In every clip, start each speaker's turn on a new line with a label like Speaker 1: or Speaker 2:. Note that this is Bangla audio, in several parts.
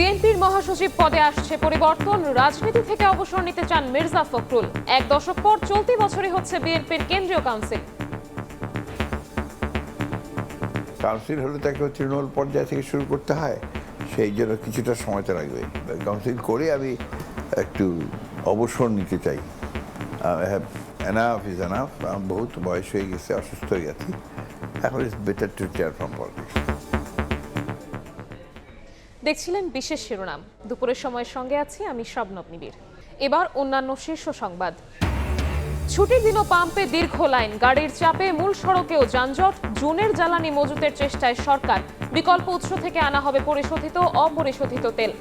Speaker 1: বিএনপির মহাসচিব পদে আসছে পরিবর্তন, রাজনীতি থেকে অবসর নিতে চান মির্জা ফখরুল। এক দশক পর চলতি বছরই হচ্ছে বিএনপির কেন্দ্রীয় কাউন্সিল।
Speaker 2: কাউন্সিল হলে তাকে তৃণমূল পর্যায় থেকে শুরু করতে হয়, সেই জন্য কিছুটা সময় তো লাগবে। কাউন্সিল করে আমি একটু অবসর নিতে চাই। Enough is enough. আমার বহুত বয়স হয়ে গেছে, অসুস্থ হয়ে গেছি, এখন it's better to retire from politics.
Speaker 1: দেখছিলেন বিশেষ শিরোনাম। দুপুরের সময়ের সঙ্গে আছি আমি শবনব নিবিড়। এবার অন্যান্য শীর্ষ সংবাদ। ছুটির দিনও পাম্পে দীর্ঘ লাইন, গাড়ির চাপে মূল সড়কেও যানজট। জুনের জ্বালানি মজুতের চেষ্টায় সরকার, বিকল্প উৎস থেকে আনা হবে পরিশোধিত অপরিশোধিত তেল।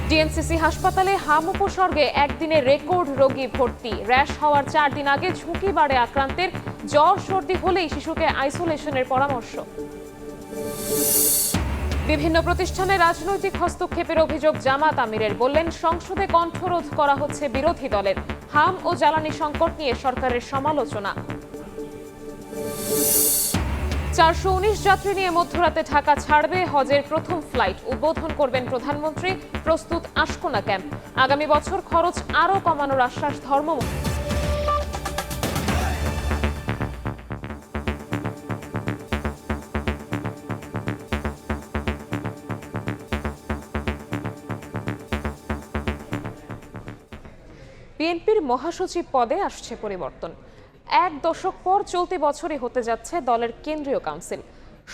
Speaker 1: ডিএনসিসি হাসপাতালে হাম উপসর্গে একদিনে রেকর্ড রোগী ভর্তি। র্যাশ হওয়ার 4 দিন আগে ঝুঁকি বাড়ে আক্রান্তের, জ্বর সর্দি হলেই শিশুকে আইসোলেশনের পরামর্শ। বিভিন্ন প্রতিষ্ঠানে রাজনৈতিক হস্তক্ষেপের অভিযোগ জামাত আমিরের, বললেন সংসদে কণ্ঠরোধ করা হচ্ছে বিরোধী দলের। হাম ও জ্বালানি সংকট নিয়ে সরকারের সমালোচনা। 419 যাত্রী নিয়ে মধ্যরাতে ঢাকা ছাড়বে হজের প্রথম ফ্লাইট, উদ্বোধন করবেন প্রধানমন্ত্রী। প্রস্তুত আশকোনা ক্যাম্প। আগামী বছর খরচ আরও কমানোর আশ্বাস ধর্মমন্ত্রী। বিএনপির মহাসচিব পদে আসছে পরিবর্তন। এক দশক পর চলতি বছরই হতে যাচ্ছে দলের কেন্দ্রীয় কাউন্সিল।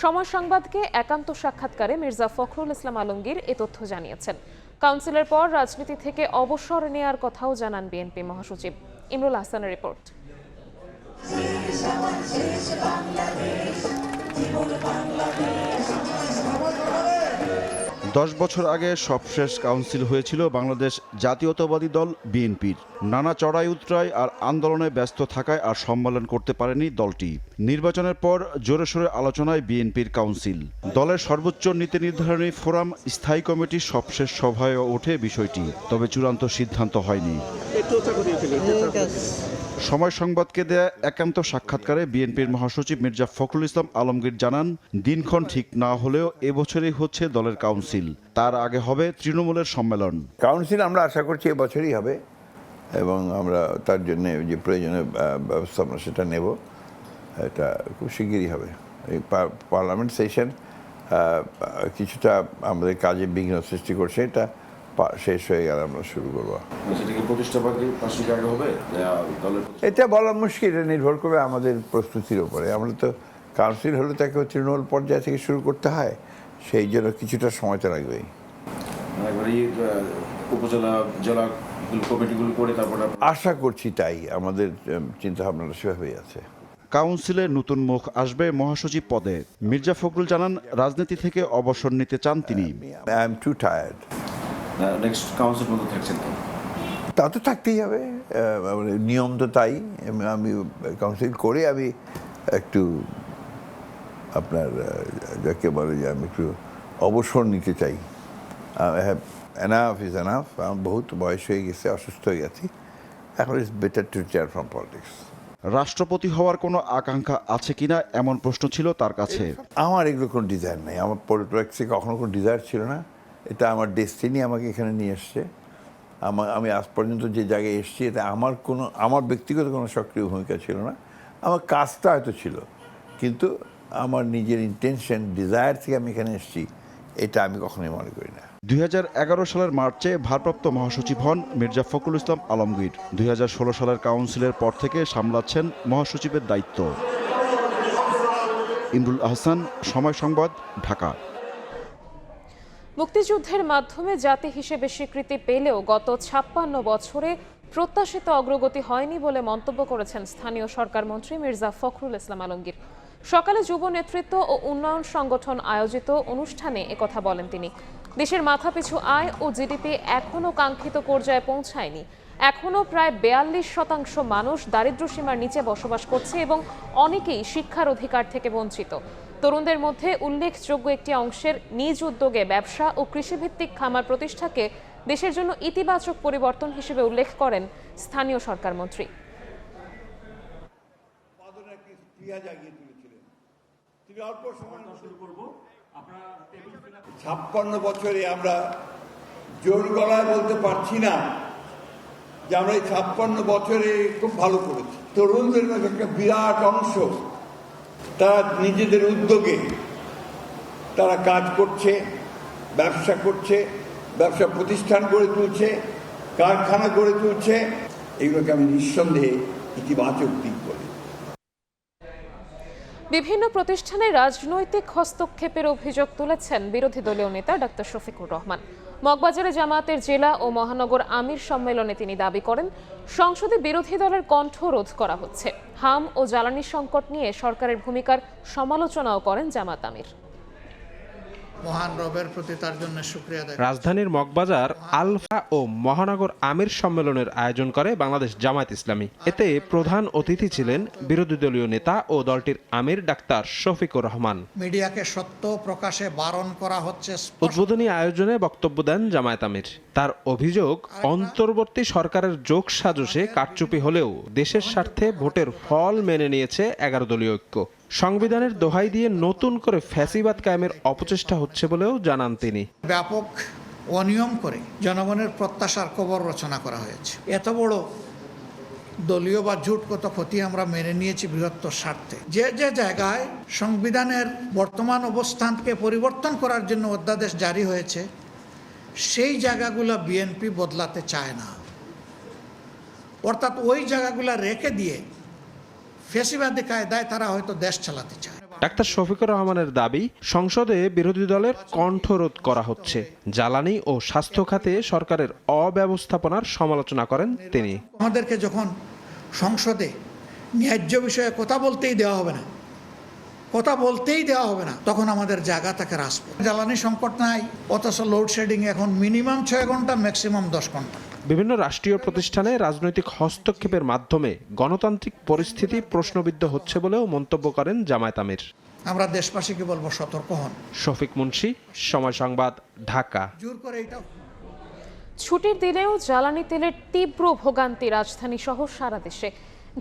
Speaker 1: সময় সংবাদকে একান্ত সাক্ষাৎকারে মির্জা ফখরুল ইসলাম আলমগীর এ তথ্য জানিয়েছেন। কাউন্সিলের পর রাজনীতি থেকে অবসর নেয়ার কথাও জানান বিএনপি মহাসচিব। ইমরুল হাসানের রিপোর্ট।
Speaker 3: 10 বছর আগে সবশেষ কাউন্সিল হয়েছিল বাংলাদেশ জাতীয়তাবাদী দল বিএনপির। নানা চড়াই উতরাই আর আন্দোলনে ব্যস্ত থাকায় আর সম্মেলন করতে পারেনি দলটি। নির্বাচনের পর জোরে সোরে আলোচনায় বিএনপির কাউন্সিল। দলের সর্বোচ্চ নীতি নির্ধারণী ফোরাম স্থায়ী কমিটির সবশেষ সভায় ওঠে বিষয়টি, তবে চূড়ান্ত সিদ্ধান্ত হয়নি। সময় সংবাদকে দেয়া একান্ত সাক্ষাৎকারে বিএনপির মহাসচিব মির্জা ফখরুল ইসলাম আলমগীর জানান, দিনক্ষণ ঠিক না হলেও এবছরই হচ্ছে দলের কাউন্সিল। তার আগে হবে তৃণমূলের সম্মেলন।
Speaker 2: কাউন্সিল আমরা আশা করছি এবছরই হবে এবং আমরা তার জন্য যে প্রয়োজনীয় ব্যবস্থা আমরা সেটা নেব। এটা খুব শিগগিরই হবে। এই পার্লামেন্ট সেশন কিছুটা আমাদের কাজে বিঘ্ন সৃষ্টি করছে, এটা শেষ হয়ে গেলে আমরা শুরু করবো। এটা বলা মুশকিল, এটা নির্ভর করবে আমাদের প্রস্তুতির উপরে। আমরা তো কাউন্সিল হলে তাকে তৃণমূল পর্যায় থেকে শুরু করতে হয়, সেই জন্য কিছুটা সময় তো লাগবেই।
Speaker 4: উপজেলা জেলা কমিটিগুলো করে তারপরে
Speaker 2: আশা করছি তাই, আমাদের চিন্তা ভাবনাটা সেভাবেই আছে।
Speaker 3: কাউন্সিলে নতুন মুখ আসবে মহাসচিব পদে। মির্জা ফখরুল জানান, রাজনীতি থেকে অবসর নিতে চান তিনি।
Speaker 2: I am two tired.
Speaker 4: Next council মধ্যে থাকছেন তো?
Speaker 2: তা তো থাকতেই হবে, নিয়ম তো তাই। আমি কাউন্সিল করে আমি একটু আপনার যাকে বলে যে আমি একটু অবসর নিতে চাই। Enough is enough. আমার বহুত বয়স হয়ে গেছে, অসুস্থ হয়ে গেছি, এখন it's better to retire from politics.
Speaker 3: রাষ্ট্রপতি হওয়ার কোনো আকাঙ্ক্ষা আছে কিনা এমন প্রশ্ন ছিল তার কাছে।
Speaker 2: আমার এগুলো কোনো ডিজায়ার নেই, আমার পলিটিক্সে কখনো কোনো ডিজায়ার ছিল না। এটা আমার ডেস্টিনি আমাকে এখানে নিয়ে এসছে। আমি আজ পর্যন্ত যে জায়গায় এসেছি, এটা আমার ব্যক্তিগত কোনো সক্রিয় ভূমিকা ছিল না। আমার কাজটা হয়তো ছিল, কিন্তু আমার নিজের ইন্টেনশন, ডিজায়ার থেকে আমি এখানে এসেছি, এটা আমি কখনোই মনে করি না।
Speaker 3: 2011 সালের মার্চে ভারপ্রাপ্ত মহাসচিব হন মির্জা ফখরুল ইসলাম আলমগীর। 2016 সালের কাউন্সিলের পর থেকে সামলাচ্ছেন মহাসচিবের দায়িত্ব। ইমরুল আহসান, সময় সংবাদ, ঢাকা।
Speaker 1: মুক্তিযুদ্ধের মাধ্যমে জাতি হিসেবে স্বীকৃতি পেলেও গত 56 বছরে প্রত্যাশিত অগ্রগতি হয়নি বলে মন্তব্য করেছেন স্থানীয় সরকার মন্ত্রী মির্জা ফখরুল ইসলাম আলমগীর। সকালে যুব নেতৃত্ব ও উন্নয়ন সংগঠন আয়োজিত অনুষ্ঠানে একথা বলেন তিনি। দেশের মাথাপিছু আয় ও জিডিপি এখনও কাঙ্ক্ষিত পর্যায়ে পৌঁছায়নি। এখনও প্রায় 42% মানুষ দারিদ্র্যসীমার নিচে বসবাস করছে এবং অনেকেই শিক্ষার অধিকার থেকে বঞ্চিত। তরুণদের মধ্যে উল্লেখযোগ্য একটি অংশের নিজ উদ্যোগে ব্যবসা ও কৃষিভিত্তিক খামার প্রতিষ্ঠাকে দেশের জন্য ইতিবাচক পরিবর্তন হিসেবে উল্লেখ করেন স্থানীয় সরকার মন্ত্রী।
Speaker 5: তিনি অল্প সময় শুরু করব। 56 বছরে আমরা জোর গলায় বলতে পারছি না যে আমরা এই 56 বছরে খুব ভালো করেছি। তরুণদের মধ্যে একটা বিরাট অংশ তারা নিজেদের উদ্যোগে তারা কাজ করছে, ব্যবসা করছে, ব্যবসা প্রতিষ্ঠান গড়ে তুলছে, কারখানা গড়ে তুলছে। এইগুলোকে আমি নিঃসন্দেহে ইতিবাচক দিক বলি।
Speaker 1: বিভিন্ন প্রতিষ্ঠানে রাজনৈতিক হস্তক্ষেপের অভিযোগ তুলেছেন বিরোধী দলীয় নেতা ডাক্তার শফিকুর রহমান। মগবাজারে জামায়াতের জেলা ও মহানগর আমির সম্মেলনে তিনি দাবি করেন, সংসদে বিরোধী দলের কণ্ঠ রোধ করা হচ্ছে। হাম ও জ্বালানি সংকট নিয়ে সরকারের ভূমিকার সমালোচনাও করেন জামায়াত আমির।
Speaker 6: মহান রবের প্রতি তার জন্য শুকরিয়া আদায়।
Speaker 7: রাজধানীর মগবাজার আলফা ও মহানগর আমির সম্মেলনের আয়োজন করে বাংলাদেশ জামায়াত ইসলামী। এতে প্রধান অতিথি ছিলেন বিরোধী দলীয় নেতা ও দলটির আমির ডাক্তার শফিকুর রহমান।
Speaker 6: মিডিয়াকে সত্য প্রকাশে বারণ করা হচ্ছে।
Speaker 7: উদ্বোধনী আয়োজনে বক্তব্য দেন জামায়াত আমির। তার অভিযোগ, অন্তর্বর্তী সরকারের যোগ সাজশে কারচুপি হলেও দেশের স্বার্থে ভোটের ফল মেনে নিয়েছে 11 দলীয় ঐক্য। সংবিধানের দোহাই দিয়ে নতুন করে ফ্যাসিবাদ কায়েমের অপচেষ্টা হচ্ছে বলেও জানান তিনি।
Speaker 6: ব্যাপক অনিয়ম করে জনগণের প্রত্যাশার কবর রচনা করা হয়েছে। এত বড় দলীয় বা জোটগত ক্ষতি আমরা মেনে নিয়েছি বৃহত্তর স্বার্থে। যে যে জায়গায় সংবিধানের বর্তমান অবস্থানকে পরিবর্তন করার জন্য অধ্যাদেশ জারি হয়েছে, সেই জায়গাগুলো বিএনপি বদলাতে চায় না। অর্থাৎ ওই জায়গাগুলো রেখে দিয়ে ফ্যাসিবাদী কায়দায় তারা হয়তো দেশ চালাতে চায়।
Speaker 7: ডাক্তার শফিকুর রহমানের দাবি, সংসদে বিরোধী দলের কণ্ঠরোধ করা হচ্ছে। জ্বালানি ও স্বাস্থ্য খাতে সরকারের অব্যবস্থাপনার সমালোচনা করেন তিনি।
Speaker 6: আমাদেরকে যখন সংসদে ন্যায্য বিষয়ে কথা বলতেই দেওয়া হবে না, তখন আমাদের জায়গা থাকে রাজপথ। জ্বালানি সংকট নাই, অথচ লোডশেডিং এখন মিনিমাম 6 ঘন্টা, ম্যাক্সিমাম 10 ঘন্টা।
Speaker 7: বিভিন্ন রাষ্ট্রীয় প্রতিষ্ঠানে রাজনৈতিক হস্তক্ষেপের মাধ্যমে গণতান্ত্রিক পরিস্থিতি প্রশ্নবিদ্ধ হচ্ছে বলেও মন্তব্য করেন জামায়াত আমির।
Speaker 6: আমরা দেশবাসীকে বলবো, সতর্ক হন।
Speaker 7: শফিক মুন্সি, সময় সংবাদ, ঢাকা।
Speaker 6: জোর করে এটা
Speaker 1: ছুটির দিনেও জ্বালানি তেলের তীব্র ভোগান্তি রাজধানী সহ সারা দেশে।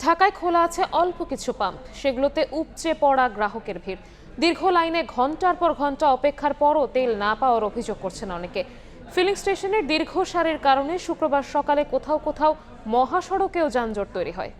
Speaker 1: ঢাকায় খোলা আছে অল্প কিছু পাম্প, সেগুলোতে উপচে পড়া গ্রাহকের ভিড়। দীর্ঘ লাইনে ঘন্টার পর ঘন্টা অপেক্ষার পরও তেল না পাওয়ার অভিযোগ করছেন অনেকে। ফিলিং স্টেশনের দীর্ঘ সারির কারণে শুক্রবার সকালে কোথাও কোথাও মহাসড়কেও যানজট তৈরি হয়।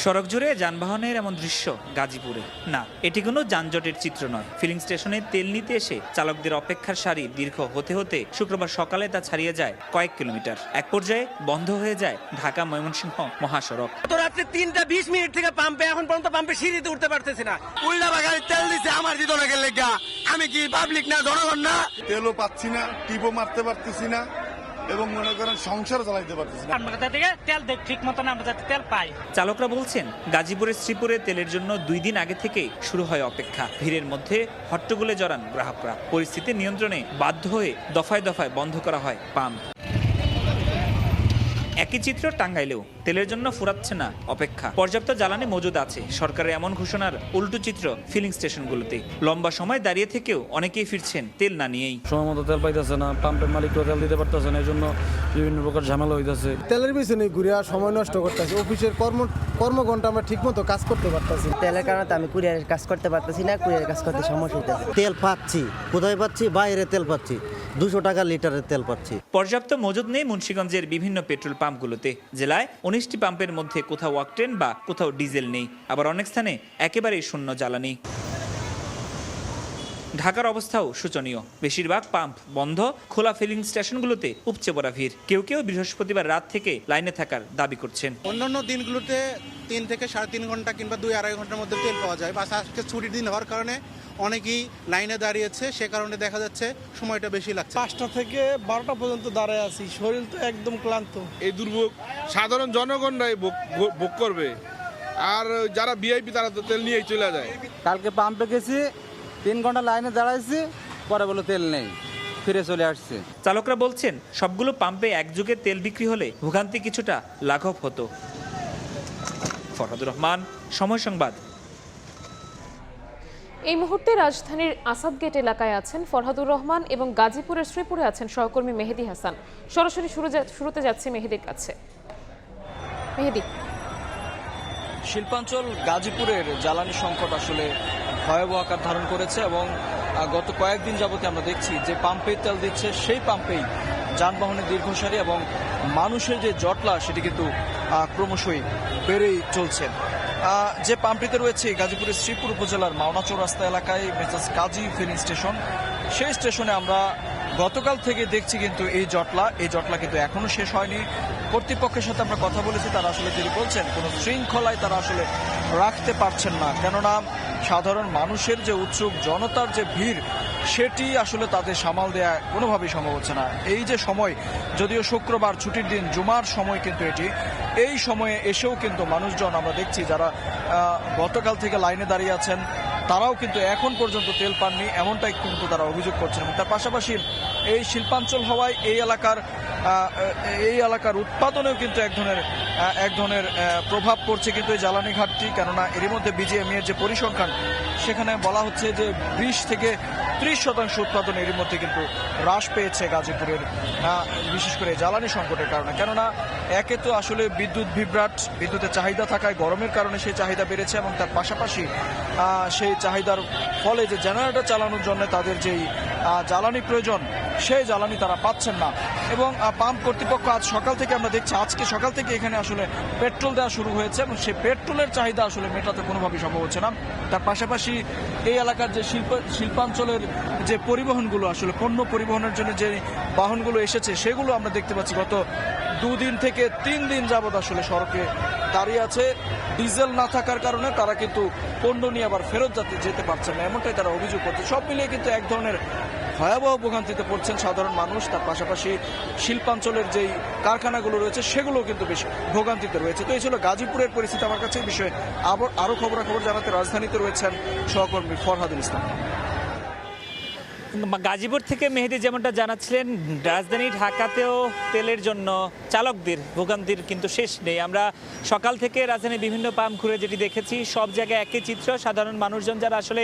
Speaker 8: সড়ক জুড়ে যানবাহনের এমন দৃশ্য গাজীপুরে না, এটি কোনো যানজটের চিত্র নয়। ফিলিং স্টেশনে তেল নিতে এসে চালকদের অপেক্ষার সারি দীর্ঘ হতে হতে শুক্রবার সকালে তা ছাড়িয়ে যায় কয়েক কিলোমিটার। এক পর্যায়ে বন্ধ হয়ে যায় ঢাকা ময়মনসিংহ মহাসড়ক।
Speaker 9: তো রাত্রে 3টা 20 মিনিট থেকে পাম্পে, এখন পর্যন্ত পাম্পে সিঁড়িতে উঠতে পারতেছি না। উল্টা বাগানে তেল দিছে আমার দিদনাকে লেগা। আমি কি পাবলিক না, জনগণ না?
Speaker 10: তেলও পাচ্ছি না, টিপও মারতে পারতেছি না, এবং মনে করেন সংসার চালাইতে পারতেছি না।
Speaker 9: আমরা থেকে তেল ঠিক মতন আমরা যাতে তেল পাই।
Speaker 8: চালকরা বলছেন, গাজীপুরের শ্রীপুরে তেলের জন্য 2 দিন আগে থেকে শুরু হয় অপেক্ষা। ভিড়ের মধ্যে হট্টগোলে জড়ান গ্রাহকরা। পরিস্থিতি নিয়ন্ত্রণে বাধ্য হয়ে দফায় দফায় বন্ধ করা হয় পাম্প। একই চিত্র টাঙ্গাইলেও তেলের জন্য ফুরাচ্ছে না অপেক্ষা। পর্যাপ্ত জ্বালানি মজুদ আছে। সরকারের এমন ঘোষণার উল্টো চিত্র ফিলিং স্টেশনগুলোতে। লম্বা সময় দাঁড়িয়ে থেকেও অনেকেই ফিরছেন তেল না নিয়েই।
Speaker 11: সময় মতো তেল পাইতেছে না, পাম্পের মালিকরা তেল দিতে পারতেছে না, এই জন্য বিভিন্ন প্রকার ঝামেলা হইতেছে।
Speaker 12: তেলের পিছনে ঘুরে সময় নষ্ট করতেছে। অফিসের কর্মঘণ্টা আমরা ঠিক মতো কাজ করতে পারতেছি।
Speaker 13: তেলের কারণে আমি কুরিয়ারের কাজ করতে পারতেছি না, কুরিয়ারের কাজ করতে সমস্যা হইতেছে।
Speaker 14: তেল পাচ্ছি, কোথায় পাচ্ছি? বাইরে তেল পাচ্ছি, 200 টাকা লিটারের তেল পাচ্ছি।
Speaker 8: পর্যাপ্ত মজুদ নেই মুন্সিগঞ্জের বিভিন্ন পেট্রোল পাম্পগুলোতে। জেলায় 19টি পাম্পের মধ্যে কোথাও অকটেন বা কোথাও ডিজেল নেই, আবার অনেক স্থানে একেবারেই শূন্য জ্বালানি। ঢাকার অবস্থাও শোচনীয়। বেশিরভাগ পাম্প বন্ধ। খোলা ফিলিং স্টেশনগুলোতে উপচে পড়া ভিড়। কেউ কেউ বৃহস্পতিবার রাত থেকে লাইনে থাকার দাবি করছেন।
Speaker 12: অন্যান্য দিনগুলোতে 3 থেকে 3.5 ঘন্টা কিংবা 2-2.5 ঘন্টার মধ্যে তেল পাওয়া যায়, বা আজকে ছুটির দিন হওয়ার কারণে অনেকেই লাইনে দাঁড়িয়েছে, সে কারণে দেখা যাচ্ছে সময়টা বেশি লাগছে। 5টা থেকে 12টা পর্যন্ত দাঁড়ায় আছি, শরীর তো একদম ক্লান্ত।
Speaker 10: এই দুর্ভোগ সাধারণ জনগণরাই ভোগ করবে, আর যারা ভিআইপি তারা তো তেল নিয়েই চলে যায়।
Speaker 11: কালকে পাম্পে গেছি, 3 ঘন্টা লাইনে দাঁড়াইছি, পরে বলে তেল নেই, ফিরে চলে আসছে।
Speaker 8: চালকরা বলছেন, সবগুলো পাম্পে একযোগে তেল বিক্রি হলে ভোগান্তি কিছুটা লাঘব হতো। ফরহাদুর রহমান, সময় সংবাদ।
Speaker 1: এই মুহূর্তে রাজধানীর আসাদগেট এলাকায় আছেন ফরহাদুর রহমান এবং গাজীপুরের শ্রীপুরে আছেন সহকর্মী মেহেদী হাসান। সরাসরি শুরুতে যাচ্ছে মেহেদীর কাছে। মেহেদী।
Speaker 15: শিল্পাঞ্চল গাজীপুরের জ্বালানি সংকট আসলে ভয়াবহ আকার ধারণ করেছে এবং গত কয়েকদিন যাবতে আমরা দেখছি যে পাম্পে তেল দিচ্ছে সেই পাম্পেই যানবাহনের দীর্ঘ সারি এবং মানুষের যে জটলা সেটি কিন্তু ক্রমশই বেড়েই চলছে। যে পাম্পটিতে রয়েছে গাজীপুরের শ্রীপুর উপজেলার মাওনা চৌরাস্তা এলাকায় মেসার্স কাজী ফিলিং স্টেশন, সেই স্টেশনে আমরা গতকাল থেকে দেখছি কিন্তু এই জটলা কিন্তু এখনো শেষ হয়নি। কর্তৃপক্ষের সাথে আমরা কথা বলেছি, তারা আসলে তিনি বলছেন কোনো শৃঙ্খলায় তারা আসলে রাখতে পারছেন না, কেননা সাধারণ মানুষের যে উৎসুক জনতার যে ভিড় সেটি আসলে তাদের সামাল দেয়া কোনোভাবেই সম্ভব হচ্ছে না। এই যে সময়, যদিও শুক্রবার ছুটির দিন জুমার সময় কিন্তু এই সময়ে এসেও কিন্তু মানুষজন আমরা দেখছি যারা গতকাল থেকে লাইনে দাঁড়িয়ে আছেন তারাও কিন্তু এখন পর্যন্ত তেল পাননি, এমনটাই কিন্তু তারা অভিযোগ করছেন। তার পাশাপাশি এই শিল্পাঞ্চল হওয়ায় এই এলাকার উৎপাদনেও কিন্তু এক ধরনের প্রভাব পড়ছে কিন্তু এই জ্বালানি ঘাটতি, কেননা এরই মধ্যে বিজিএমইএর যে পরিসংখ্যান সেখানে বলা হচ্ছে যে 20 থেকে 30% উৎপাদন এরই মধ্যে কিন্তু হ্রাস পেয়েছে গাজীপুরের, বিশেষ করে জ্বালানি সংকটের কারণে। কেননা একে তো আসলে বিদ্যুৎ বিভ্রাট, বিদ্যুতের চাহিদা থাকায় গরমের কারণে সেই চাহিদা বেড়েছে এবং তার পাশাপাশি সেই চাহিদার ফলে যে জেনারেটর চালানোর জন্য তাদের যেই জ্বালানি প্রয়োজন সেই জ্বালানি তারা পাচ্ছেন না। এবং পাম্প কর্তৃপক্ষ আজ সকাল থেকে আমরা দেখছি, আজকে সকাল থেকে এখানে আসলে পেট্রোল দেওয়া শুরু হয়েছে এবং সেই পেট্রোলের চাহিদা আসলে মেটাতে কোনোভাবেই সম্ভব হচ্ছে না। তার পাশাপাশি এই এলাকার যে শিল্পাঞ্চলের যে পরিবহনগুলো আসলে পণ্য পরিবহনের জন্য যে বাহনগুলো এসেছে সেগুলো আমরা দেখতে পাচ্ছি গত 2 দিন থেকে 3 দিন যাবৎ আসলে সড়কে দাঁড়িয়ে আছে। ডিজেল না থাকার কারণে তারা কিন্তু পণ্য নিয়ে আবার ফেরত যেতে পারছে না, এমনটাই তারা অভিযোগ করছে। সব মিলিয়ে কিন্তু এক ধরনের ভয়াবহ ভোগান্তিতে পড়ছেন সাধারণ মানুষ। তার পাশাপাশি শিল্পাঞ্চলের যেই কারখানাগুলো রয়েছে সেগুলো কিন্তু বেশ ভোগান্তিতে রয়েছে। তো এই ছিল গাজীপুরের পরিস্থিতি। আমার কাছে এই বিষয়ে আরো খবরাখবর জানাতে রাজধানীতে রয়েছেন সহকর্মী ফরহাদুল ইসলাম।
Speaker 8: গাজীপুর থেকে মেহেদী যেমনটা জানাচ্ছিলেন, রাজধানী ঢাকাতেও তেলের জন্য চালকদের ভোগান্তির কিন্তু শেষ নেই। আমরা সকাল থেকে রাজধানীর বিভিন্ন পাম্প ঘুরে যেটি দেখেছি, সব জায়গায় একই চিত্র। সাধারণ মানুষজন যারা আসলে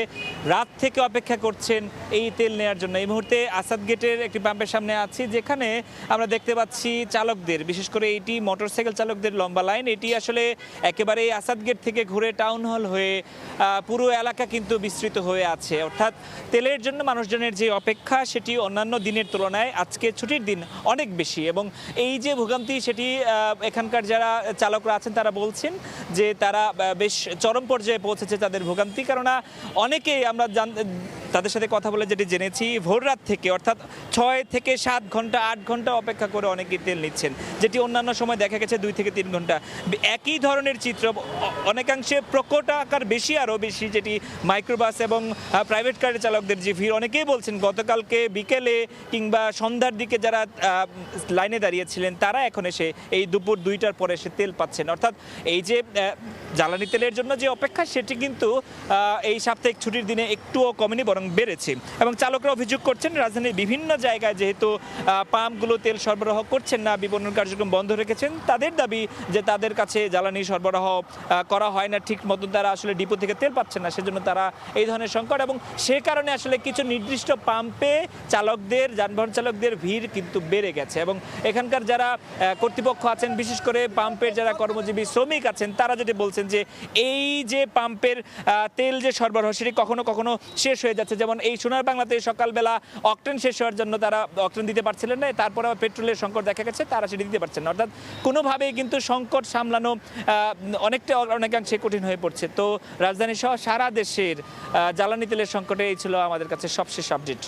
Speaker 8: রাত থেকে অপেক্ষা করছেন এই তেল নেওয়ার জন্য। এই মুহূর্তে আসাদ গেটের একটি পাম্পের সামনে আছি, যেখানে আমরা দেখতে পাচ্ছি চালকদের, বিশেষ করে এটি মোটরসাইকেল চালকদের লম্বা লাইন। এটি আসলে একেবারে আসাদ গেট থেকে ঘুরে টাউন হল হয়ে পুরো এলাকা কিন্তু বিস্তৃত হয়ে আছে। অর্থাৎ তেলের জন্য মানুষজনের যে অপেক্ষা সেটি অন্যান্য দিনের তুলনায় আজকে ছুটির দিন অনেক বেশি। এবং এই যে ভোগান্তি সেটি এখানকার যারা চালকরা আছেন তারা বলছেন যে তারা বেশ চরম পর্যায়ে পৌঁছেছে তাদের ভোগান্তি। কেননা অনেকেই আমরা তাদের সাথে কথা বলে যেটি জেনেছি, ভোর রাত থেকে অর্থাৎ 6 থেকে 7 ঘন্টা 8 ঘন্টা অপেক্ষা করে অনেকেই তেল নিচ্ছেন, যেটি অন্যান্য সময় দেখা গেছে 2 থেকে 3 ঘন্টা। একই ধরনের চিত্র, অনেকাংশে প্রকট আকার আরও বেশি, যেটি মাইক্রোবাস এবং প্রাইভেট কারের চালকদের যে ভিড়। অনেকেই বলছেন গতকালকে বিকেলে কিংবা সন্ধ্যার দিকে যারা লাইনে দাঁড়িয়েছিলেন তারা এখন এসে এই দুপুর 2টার পরে এসে তেল পাচ্ছেন। অর্থাৎ এই যে জ্বালানি তেলের জন্য যে অপেক্ষা সেটি কিন্তু এই সাপ্তাহিক ছুটির দিনে একটুও কমেনি, বরং বেড়েছে। এবং চালকরা অভিযোগ করছেন রাজধানীর বিভিন্ন জায়গায় যেহেতু পাম্পগুলো তেল সরবরাহ করছেন না, বিপণন কার্যক্রম বন্ধ রেখেছেন, তাদের দাবি যে তাদের কাছে জ্বালানি সরবরাহ করা হয় না ঠিক মতো, তারা আসলে ডিপো থেকে তেল পাচ্ছেন না, সেজন্য তারা এই ধরনের সংকট। এবং সে কারণে আসলে কিছু নির্দিষ্ট পাম্পে চালকদের, যানবাহন চালকদের ভিড় কিন্তু বেড়ে গেছে। এবং এখানকার যারা কর্তৃপক্ষ আছেন, বিশেষ করে পাম্পের যারা কর্মজীবী শ্রমিক আছেন, তারা যেটি বলছেন যে এই যে পাম্পের তেল যে সরবরাহ সেটি কখনো কখনো শেষ হয়ে যাচ্ছে। যেমন এই সোনার বাংলাতে সকালবেলা অকটেন শেষ হওয়ার জন্য তারা অকটেন দিতে পারছিলেন না, তারপরে আবার পেট্রোলের সংকট দেখা গেছে, তারা সেটি দিতে পারছেন না। অর্থাৎ কোনোভাবেই কিন্তু সংকট সামলানো অনেকাংশে কঠিন হয়ে পড়ছে। তো রাজধানী সহ সারা দেশের জ্বালানি তেলের সংকটে এই ছিল আমাদের কাছে সবশেষ আপডেট।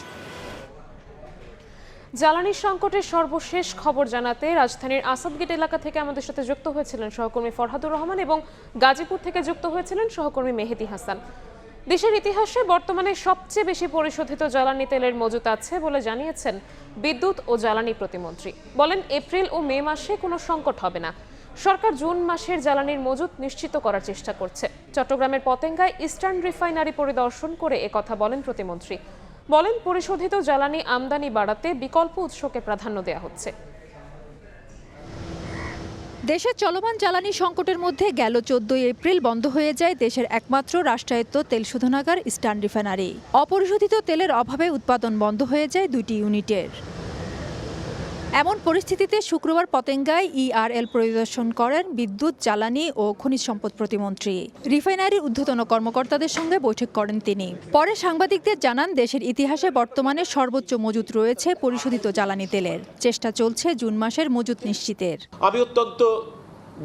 Speaker 1: জ্বালানি সংকটের সর্বশেষ খবর জানাতে রাজধানীর আসাদগেট এলাকা থেকে আমাদের সাথে যুক্ত হয়েছিলেন সহকর্মী ফরহাদুর রহমান এবং গাজীপুর থেকে যুক্ত হয়েছিলেন সহকর্মী মেহেদী হাসান। দেশের ইতিহাসে বর্তমানে সবচেয়ে বেশি পরিশোধিত জ্বালানি তেলের মজুত আছে বলে জানিয়েছেন বিদ্যুৎ ও জ্বালানি প্রতিমন্ত্রী। বলেন এপ্রিল ও মে মাসে কোনো সংকট হবে না। সরকার জুন মাসের জ্বালানির মজুত নিশ্চিত করার চেষ্টা করছে। চট্টগ্রামের পতেঙ্গায় ইস্টার্ন রিফাইনারি পরিদর্শন করে একথা বলেন প্রতিমন্ত্রী। বলেন পরিশোধিত জ্বালানি আমদানি বাড়াতে বিকল্প উৎসকে প্রাধান্য দেওয়া হচ্ছে।
Speaker 16: দেশের চলমান জ্বালানি সংকটের মধ্যে গেল 14 এপ্রিল বন্ধ হয়ে যায় দেশের একমাত্র রাষ্ট্রায়ত্ত তেল শোধনাগার ইস্টার্ন রিফাইনারি। অপরিশোধিত তেলের অভাবে উৎপাদন বন্ধ হয়ে যায় 2টি ইউনিটের। এমন পরিস্থিতিতে শুক্রবার পতেঙ্গায় ERL পরিদর্শন করেন বিদ্যুৎ, জ্বালানি ও খনিজ সম্পদ প্রতিমন্ত্রী। রিফাইনারির ঊর্ধ্বতন কর্মকর্তাদের সঙ্গে বৈঠক করেন তিনি। পরে সাংবাদিকদের জানান, দেশের ইতিহাসে বর্তমানে সর্বোচ্চ মজুত রয়েছে পরিশোধিত জ্বালানি তেলের। চেষ্টা চলছে জুন মাসের মজুত নিশ্চিতের।
Speaker 17: আমি অত্যন্ত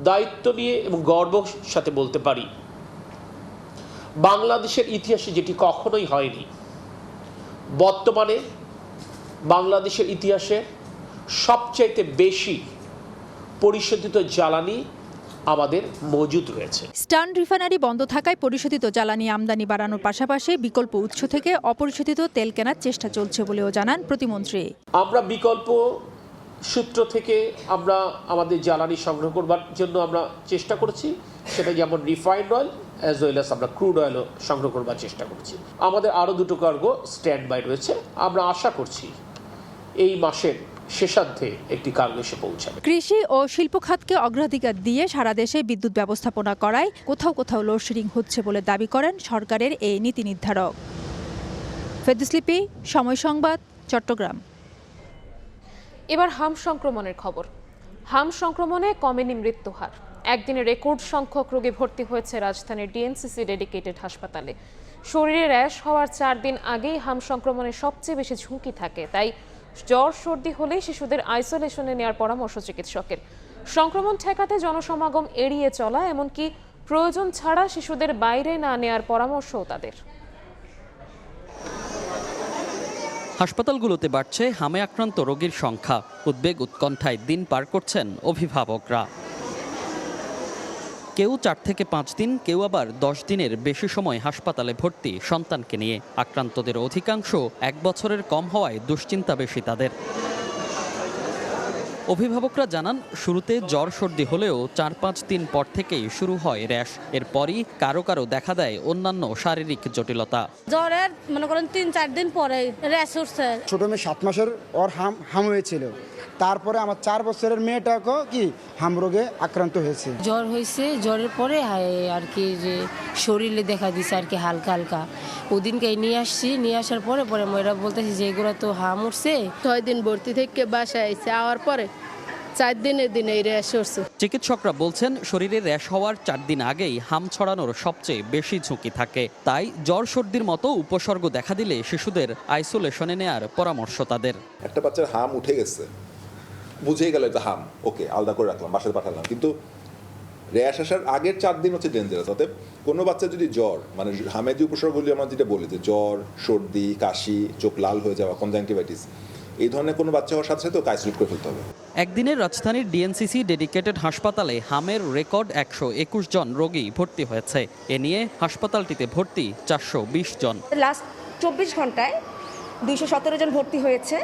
Speaker 17: দায়িত্ব নিয়ে এবং গর্বের সাথে বলতে পারি, বাংলাদেশের ইতিহাসে যেটি কখনোই হয়নি, বর্তমানে বাংলাদেশের ইতিহাসে সবচাইতে বেশি পরিশোধিত জ্বালানি আমাদের মজুদ রয়েছে।
Speaker 16: ইস্টার্ন রিফাইনারি বন্ধ থাকায় পরিশোধিত জ্বালানি আমদানি বাড়ানোর পাশাপাশি বিকল্প উৎস থেকে অপরিশোধিত তেল কেনার চেষ্টা চলছে বলেও জানান প্রতিমন্ত্রী।
Speaker 17: আমরা বিকল্প সূত্র থেকে আমরা আমাদের জ্বালানি সংগ্রহ করবার জন্য আমরা চেষ্টা করছি, সেটা যেমন refined oil as well as আমরা ক্রুড অয়েলও সংগ্রহ করবার চেষ্টা করছি। আমাদের আরও দুটো কার্গো স্ট্যান্ড বাই রয়েছে। আমরা আশা করছি এই মাসের শেষার্ধে একটি কার্গো এসে পৌঁছাবে।
Speaker 16: কৃষি ও শিল্প খাতকে অগ্রাধিকার দিয়ে সারা দেশে বিদ্যুৎ ব্যবস্থাপনা করায় কোথাও কোথাও লোডশেডিং হচ্ছে বলে দাবি করেন সরকারের এই নীতি নির্ধারক। ফেরদৌস লিপি, সময় সংবাদ, চট্টগ্রাম।
Speaker 1: এবার হাম সংক্রমণের খবর। হাম সংক্রমণে কমেনি মৃত্যুহার। একদিনে রেকর্ড সংখ্যক রোগী ভর্তি হয়েছে রাজধানীর ডিএনসিসি ডেডিকেটেড হাসপাতালে। শরীরে র্যাশ হওয়ার 4 দিন আগেই হাম সংক্রমণের সবচেয়ে বেশি ঝুঁকি থাকে, তাই জ্বর সর্দি হলেই শিশুদের আইসোলেশনে নেওয়ার পরামর্শ চিকিৎসকের। সংক্রমণ ঠেকাতে জনসমাগম এড়িয়ে চলা, এমনকি প্রয়োজন ছাড়া শিশুদের বাইরে না নেওয়ার পরামর্শও তাদের।
Speaker 18: হাসপাতালগুলোতে বাড়ছে হামে আক্রান্ত রোগীর সংখ্যা। উদ্বেগ উৎকণ্ঠায় দিন পার করছেন অভিভাবকরা। কেউ 4 থেকে 5 দিন, কেউ আবার 10 দিনের বেশি সময় হাসপাতালে ভর্তি সন্তানকে নিয়ে। আক্রান্তদের অধিকাংশ 1 বছরের কম হওয়ায় দুশ্চিন্তা বেশি তাদের। অভিভাবকরা জানান, শুরুতে জ্বর সর্দি হলেও 4-5 দিন পর থেকেই শুরু হয় র্যাশ। এরপরই কারো কারো দেখা দেয় অন্যান্য শারীরিক জটিলতা।
Speaker 19: জ্বরের মনে করেন 3-4 দিন পরে র্যাশ উঠছে।
Speaker 20: ছোট মেয়ে 7 মাসের ওর হাম হয়েছিল, তারপরে আমার 4 বছরের মেয়েটাকেও কি হাম রোগে আক্রান্ত হয়েছে।
Speaker 19: জ্বর হয়েছে, জ্বরের পরে আর কি যে শরীরে দেখা দিছে আর কি হালকা হালকা। ওদিনকে নিয়ে আসছি, নিয়ে আসার পরে মেয়েরা বলতেছি যে এগুলো তো হাম উঠছে। 6 দিন ভর্তি থেকে বাসায় আইছে, আওয়ার পরে 4 দিনের দিনে র্যাশ উঠছে।
Speaker 18: চিকিৎসকরা বলছেন, শরীরে র্যাশ হওয়ার 4 দিন আগেই হাম ছড়ানোর সবচেয়ে বেশি ঝুঁকি থাকে। তাই জ্বর সর্দির মতো উপসর্গ দেখা দিলে শিশুদের আইসোলেশনে নেয়ার পরামর্শ তাদের।
Speaker 21: একটা বাচ্চার হাম উঠে গেছে, বুঝেই গেল এটা হাম, ওকে আলাদা করে রাখলাম, বাসায় পাঠালাম, কিন্তু র্যাশ আসার আগের 4 দিন হচ্ছে ডেঞ্জারাস। অতএব কোনো বাচ্চা যদি জ্বর, মানে হামের যে উপসর্গগুলি আমরা যেটা বলি যে জ্বর, সর্দি, কাশি, চোখ লাল হয়ে যাওয়া, কনজাংটিভাইটিস, এই ধরনের কোনো বাচ্চা হওয়ার সাথে সাথে ওকে আইসোলেট করে ফেলতে হবে।
Speaker 18: একদিনে রাজধানীর ডিএনসিসি ডেডিকেটেড হাসপাতালে হামের রেকর্ড 121 জন রোগী ভর্তি হয়েছে। এ নিয়ে হাসপাতালটিতে ভর্তি 420 জন।
Speaker 22: লাস্ট 24 ঘন্টায় 217 জন ভর্তি হয়েছে।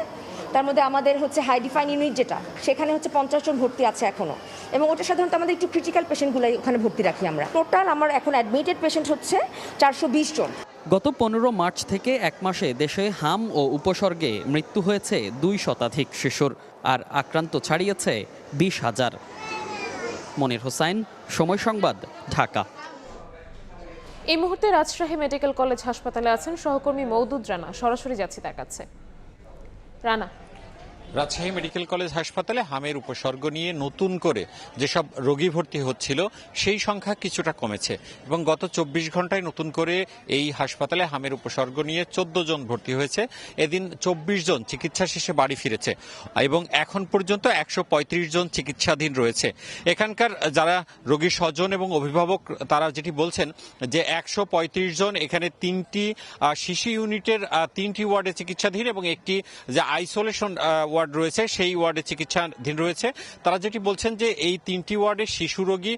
Speaker 22: তার মধ্যে আমাদের হচ্ছে হাই ডিফাইন ইউনিট যেটা, সেখানে হচ্ছে 50 জন ভর্তি আছে এখনো, এবং ওটা সাধারণত আমাদের একটু ক্রিটিক্যাল পেশেন্টগুলাই ওখানে ভর্তি রাখি আমরা। টোটাল আমার এখন অ্যাডমিটেড পেশেন্ট হচ্ছে 420 জন।
Speaker 18: গত 15 মার্চ থেকে 1 মাসে দেশে হাম ও উপসর্গে মৃত্যু হয়েছে 2 শতাধিক শিশুর, আর আক্রান্ত ছাড়িয়েছে 20,000। মনির হোসাইন, সময় সংবাদ, ঢাকা।
Speaker 1: এই মুহূর্তে রাজশাহী মেডিকেল কলেজ হাসপাতালে আছেন সহকর্মী মওদুদ রানা। সরাসরি যাচ্ছি তার কাছে। রানা,
Speaker 23: রাজশাহী মেডিকেল কলেজ হাসপাতালে হামের উপসর্গ নিয়ে নতুন করে যেসব রোগী ভর্তি হচ্ছিল সেই সংখ্যা কিছুটা কমেছে, এবং গত 24 ঘন্টায় নতুন করে এই হাসপাতালে হামের উপসর্গ নিয়ে 14 জন ভর্তি হয়েছে। এদিন 24 জন চিকিৎসা শেষে বাড়ি ফিরেছে, এবং এখন পর্যন্ত 135 জন চিকিৎসাধীন রয়েছে। এখানকার যারা রোগীর স্বজন এবং অভিভাবক তারা যেটি বলছেন যে 135 জন, এখানে 3টি শিশু ইউনিটের 3টি ওয়ার্ডে চিকিৎসাধীন এবং একটি যে আইসোলেশন ওয়ার্ড রয়েছে সেই ওয়ার্ডে চিকিৎসাধীন রয়েছে। তারা যেটি বলছেন যে এই 3টি ওয়ার্ডে শিশু রোগী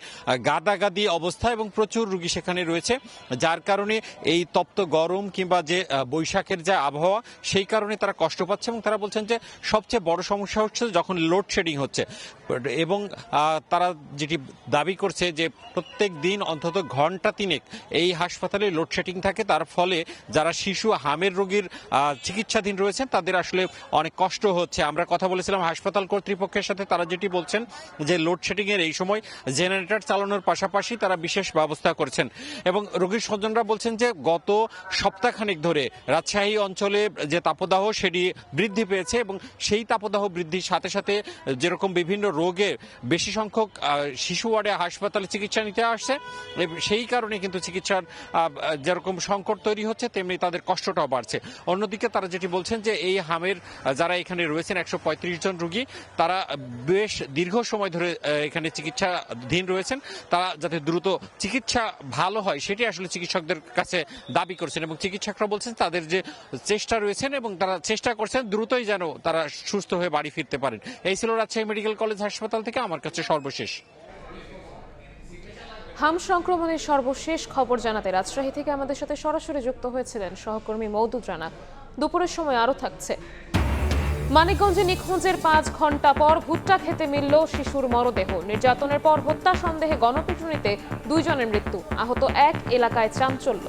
Speaker 23: গাদাগাদি অবস্থা এবং প্রচুর রোগী সেখানে রয়েছে, যার কারণে এই তপ্ত গরম কিংবা যে বৈশাখের যে আবহাওয়া সেই কারণে তারা কষ্ট পাচ্ছে। এবং তারা বলছেন যে সবচেয়ে বড় সমস্যা হচ্ছে যখন লোডশেডিং হচ্ছে। এবং তারা যেটি দাবি করছে যে প্রত্যেক দিন অন্তত ঘন্টা 3 এই হাসপাতালে লোডশেডিং থাকে, তার ফলে যারা শিশু হামের রোগীর চিকিৎসাধীন রয়েছেন তাদের আসলে অনেক কষ্ট হচ্ছে। আমরা কথা বলেছিলাম হাসপাতাল কর্তৃপক্ষের সাথে, তারা যেটি বলছেন যে লোডশেডিং এর এই সময় জেনারেটর চালানোর পাশাপাশি তারা বিশেষ ব্যবস্থা করছেন এবং রোগীর স্বজনরা বলছেন যে গত সপ্তাহখানেক ধরে রাজশাহী অঞ্চলে যে তাপদাহ সেটি বৃদ্ধি পেয়েছে এবং সেই তাপদাহ বৃদ্ধির সাথে সাথে যেরকম বিভিন্ন রোগে বেশি সংখ্যক শিশু ওয়ার্ডে হাসপাতালে চিকিৎসা নিতে আসছে, সেই কারণে কিন্তু চিকিৎসার যেরকম সংকট তৈরি হচ্ছে তেমনি তাদের কষ্টটাও বাড়ছে। অন্যদিকে তারা যেটি বলছেন যে এই হামের যারা এখানে রয়েছেন 135 জন রোগী, তারা বেশ দীর্ঘ সময় ধরে এখানে চিকিৎসাধীন রয়েছেন, তারা যাতে দ্রুত চিকিৎসা ভালো হয় সেটি আসলে চিকিৎসকদের কাছে দাবি করছেন এবং চিকিৎসকরা বলছেন তাদের যে চেষ্টা রয়েছেন এবং তারা চেষ্টা করছেন দ্রুতই যেন তারা সুস্থ হয়ে বাড়ি ফিরতে পারেন। এই ছিল রাজশাহী মেডিকেল কলেজ হাসপাতাল থেকে আমার কাছে সর্বশেষ।
Speaker 1: হাম সংক্রমণের সর্বশেষ খবর জানাতে রাজশাহী থেকে আমাদের সাথে সরাসরি যুক্ত হয়েছিলেন সহকর্মী মওদুদ রানা। দুপুরের সময় আরও থাকছে। মানিকগঞ্জে নিখোঁজের 5 ঘন্টা পর ভুট্টা খেতে মিলল শিশুর মরদেহ। নির্যাতনের পর হত্যা সন্দেহে গণপিটুনিতে 2 জনের মৃত্যু, আহত 1, এলাকায় চাঞ্চল্য।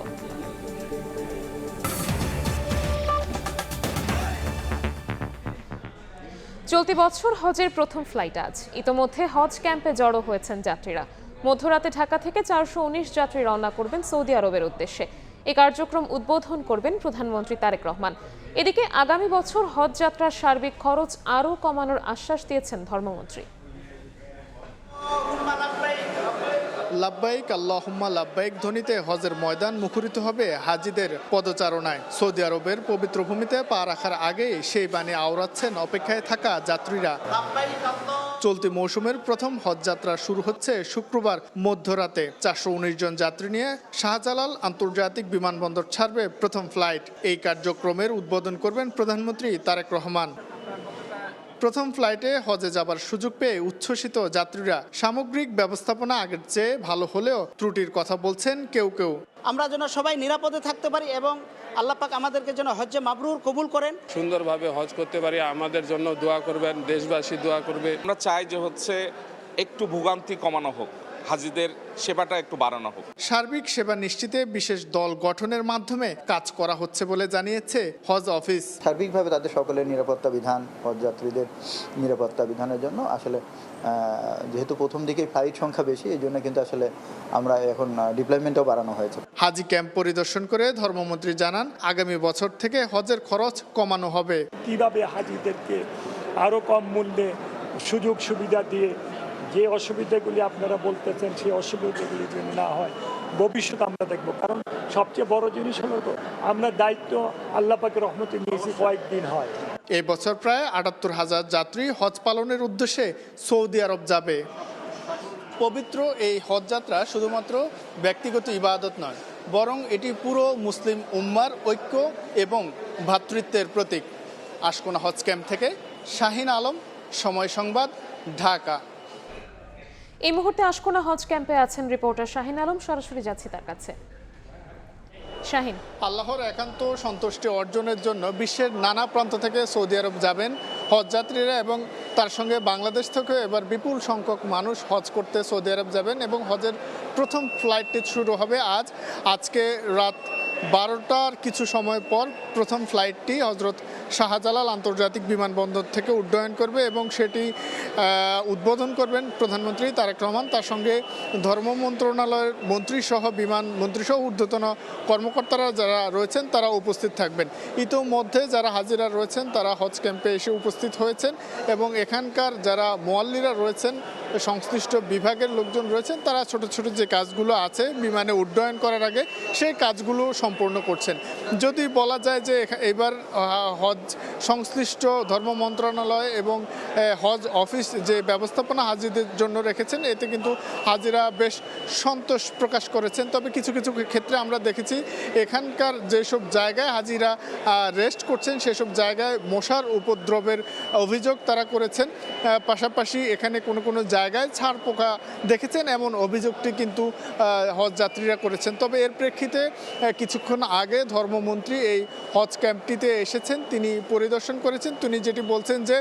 Speaker 1: চলতি বছর হজের প্রথম ফ্লাইট আজ। ইতোমধ্যে হজ ক্যাম্পে জড়ো হয়েছেন যাত্রীরা। মধ্যরাতে ঢাকা থেকে 419 যাত্রী রওনা করবেন সৌদি আরবের উদ্দেশ্যে। এই কার্যক্রম উদ্বোধন করবেন প্রধানমন্ত্রী তারেক রহমান। এদিকে আগামী বছর হজ যাত্রার সার্বিক খরচ আরও কমানোর আশ্বাস দিয়েছেন ধর্মমন্ত্রী।
Speaker 2: লাব্বাইক আল্লাহুম্মা লাব্বাইক ধ্বনিতে হজের ময়দান মুখরিত হবে হাজিদের পদচারণায়। সৌদি আরবের পবিত্র ভূমিতে পা রাখার আগেই সেই বাণী আওড়াচ্ছেন অপেক্ষায় থাকা যাত্রীরা। চলতি মৌসুমের প্রথম হজ যাত্রা শুরু হচ্ছে শুক্রবার মধ্যরাতে। 419 জন যাত্রী নিয়ে শাহজালাল আন্তর্জাতিক বিমানবন্দর ছাড়বে প্রথম ফ্লাইট। এই কার্যক্রমের উদ্বোধন করবেন প্রধানমন্ত্রী তারেক রহমান। প্রথম ফ্লাইটে হজে যাবার সুযোগ পেয়ে উচ্ছ্বসিত যাত্রীরা। সামগ্রিক ব্যবস্থাপনা আগের চেয়ে ভালো হলেও ত্রুটির কথা বলছেন কেউ কেউ।
Speaker 3: আমরা যেন সবাই নিরাপদে থাকতে পারি এবং আল্লাহ পাক আমাদেরকে যেন হজ্জে মাবরুর কবুল করেন,
Speaker 10: সুন্দরভাবে হজ করতে পারি। আমাদের জন্য দোয়া করবেন, দেশবাসী দোয়া করবে।
Speaker 4: আমরা চাই যে একটু ভোগান্তি কমানো হোক, হাজিদের সেবাটা একটু বাড়ানো হোক।
Speaker 2: সার্বিক সেবা নিশ্চিতে বিশেষ দল গঠনের মাধ্যমে কাজ করা হচ্ছে বলে জানিয়েছে হজ অফিস।
Speaker 24: সার্বিকভাবে তাদের সকলের নিরাপত্তা বিধান, হজযাত্রীদের নিরাপত্তা বিধানের জন্য আসলে যেহেতু প্রথম দিকে ফ্লাইট সংখ্যা বেশি, এই জন্য কিন্তু আসলে আমরা এখন ডিপ্লয়মেন্টও বাড়ানো হয়েছে।
Speaker 2: হাজি ক্যাম্প পরিদর্শন করে ধর্মমন্ত্রী জানান আগামী বছর থেকে হজের খরচ কমানো হবে।
Speaker 25: কিভাবে হাজিদেরকে আরও কম মূল্যে সুযোগ সুবিধা দিয়ে যে অসুবিধাগুলি আপনারা বলতেছেন সেই অসুবিধাগুলি যেন না হয় ভবিষ্যৎ আমরা দেখব। কারণ সবচেয়ে বড় জিনিস হলো তো আমরা দায়িত্ব আল্লাহ পাকের রহমতে নিয়েছি কয়েকদিন হয়।
Speaker 2: এই বছর প্রায় 78,000 যাত্রী হজ পালনের উদ্দেশ্যে সৌদি আরব যাবে। পবিত্র এই হজ যাত্রা শুধুমাত্র ব্যক্তিগত ইবাদত নয়, বরং এটি পুরো মুসলিম উম্মার ঐক্য এবং ভ্রাতৃত্বের প্রতীক। আশকোনা হজ ক্যাম্প থেকে শাহিন আলম, সময় সংবাদ, ঢাকা।
Speaker 1: এই মুহূর্তে আশকোনা হজ ক্যাম্পে আছেন রিপোর্টার শাহিন আলম, সরাসরি যাচ্ছি তার কাছে। শাহিন,
Speaker 2: আল্লাহর একান্ত সন্তুষ্টি অর্জনের জন্য বিশ্বের নানা প্রান্ত থেকে সৌদি আরব যাবেন হজযাত্রীরা এবং তার সঙ্গে বাংলাদেশ থেকে এবার বিপুল সংখ্যক মানুষ হজ করতে সৌদি আরব যাবেন এবং হজের প্রথম ফ্লাইটটি শুরু হবে আজকে রাত 12টার কিছু সময় পর প্রথম ফ্লাইটটি হজরত শাহজালাল আন্তর্জাতিক বিমানবন্দর থেকে উড্ডয়ন করবে এবং সেটি উদ্বোধন করবেন প্রধানমন্ত্রী তারেক রহমান। তার সঙ্গে ধর্ম মন্ত্রণালয়ের মন্ত্রীসহ ঊর্ধ্বতন কর্মকর্তারা যারা রয়েছেন তারা উপস্থিত থাকবেন। ইতোমধ্যে যারা হাজিরা রয়েছেন তারা হজ ক্যাম্পে এসে উপস্থিত হয়েছেন এবং এখানকার যারা মোয়াল্লিরা রয়েছেন, সংশ্লিষ্ট বিভাগের লোকজন রয়েছেন, তারা ছোট ছোট যে কাজগুলো আছে বিমানে উড্ডয়ন করার আগে সেই কাজগুলো সম্পূর্ণ করছেন। যদি বলা যায় যে এবার হজ সংশ্লিষ্ট ধর্ম মন্ত্রণালয় এবং হজ অফিস যে ব্যবস্থাপনা হাজিদের জন্য রেখেছেন, এতে কিন্তু হাজিরা বেশ সন্তোষ প্রকাশ করেছেন। তবে কিছু কিছু ক্ষেত্রে আমরা দেখেছি এখানকার যেসব জায়গায় হাজিরা রেস্ট করছেন সেসব জায়গায় মশার উপদ্রবের অভিযোগ তারা করেছেন। পাশাপাশি এখানে কোনো কোনো জায়গায় জায়গায় ছাড় পোকা দেখেছেন এমন অভিযোগটি কিন্তু হজ যাত্রীরা করেছেন। তবে এর প্রেক্ষিতে কিছুক্ষণ আগে ধর্মমন্ত্রী এই হজ ক্যাম্পটিতে এসেছেন, তিনি পরিদর্শন করেছেন। তিনি যেটি বলছেন যে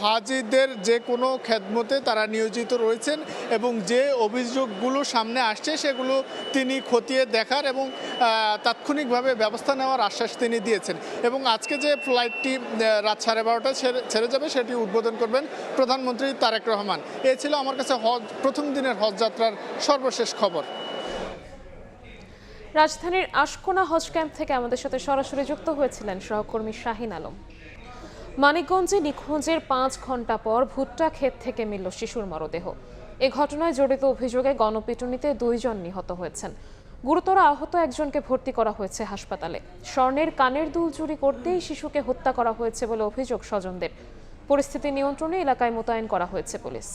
Speaker 2: হাজিদের যে কোনো খেদমতে তারা নিয়োজিত রয়েছেন এবং যে অভিযোগগুলো সামনে আসছে সেগুলো তিনি খতিয়ে দেখার এবং তাৎক্ষণিকভাবে ব্যবস্থা নেওয়ার আশ্বাস তিনি দিয়েছেন। এবং আজকে যে ফ্লাইটটি রাত 12:30টায় ছেড়ে যাবে সেটি উদ্বোধন করবেন প্রধানমন্ত্রী তারেক রহমান। এ ছিল আমার কাছে প্রথম দিনের হজ যাত্রার সর্বশেষ খবর।
Speaker 1: রাজধানীর আশকোনা হজ ক্যাম্প থেকে আমাদের সাথে সরাসরি যুক্ত হয়েছিলেন সহকর্মী শাহিন আলম। মানিকগঞ্জে নিখোঁজের 5 ঘন্টা পর ভুট্টা ক্ষেত থেকে মিলল শিশুর মরদেহ। এ ঘটনায় জড়িত অভিযোগে গণপিটুনিতে 2 জন নিহত হয়েছেন। গুরুতর আহত একজনকে ভর্তি করা হয়েছে হাসপাতালে। স্বর্ণের কানের দুল চুরি করতেই শিশুকে হত্যা করা হয়েছে বলে অভিযোগ স্বজনদের। পরিস্থিতি নিয়ন্ত্রণে এলাকায় মোতায়েন করা হয়েছে পুলিশ।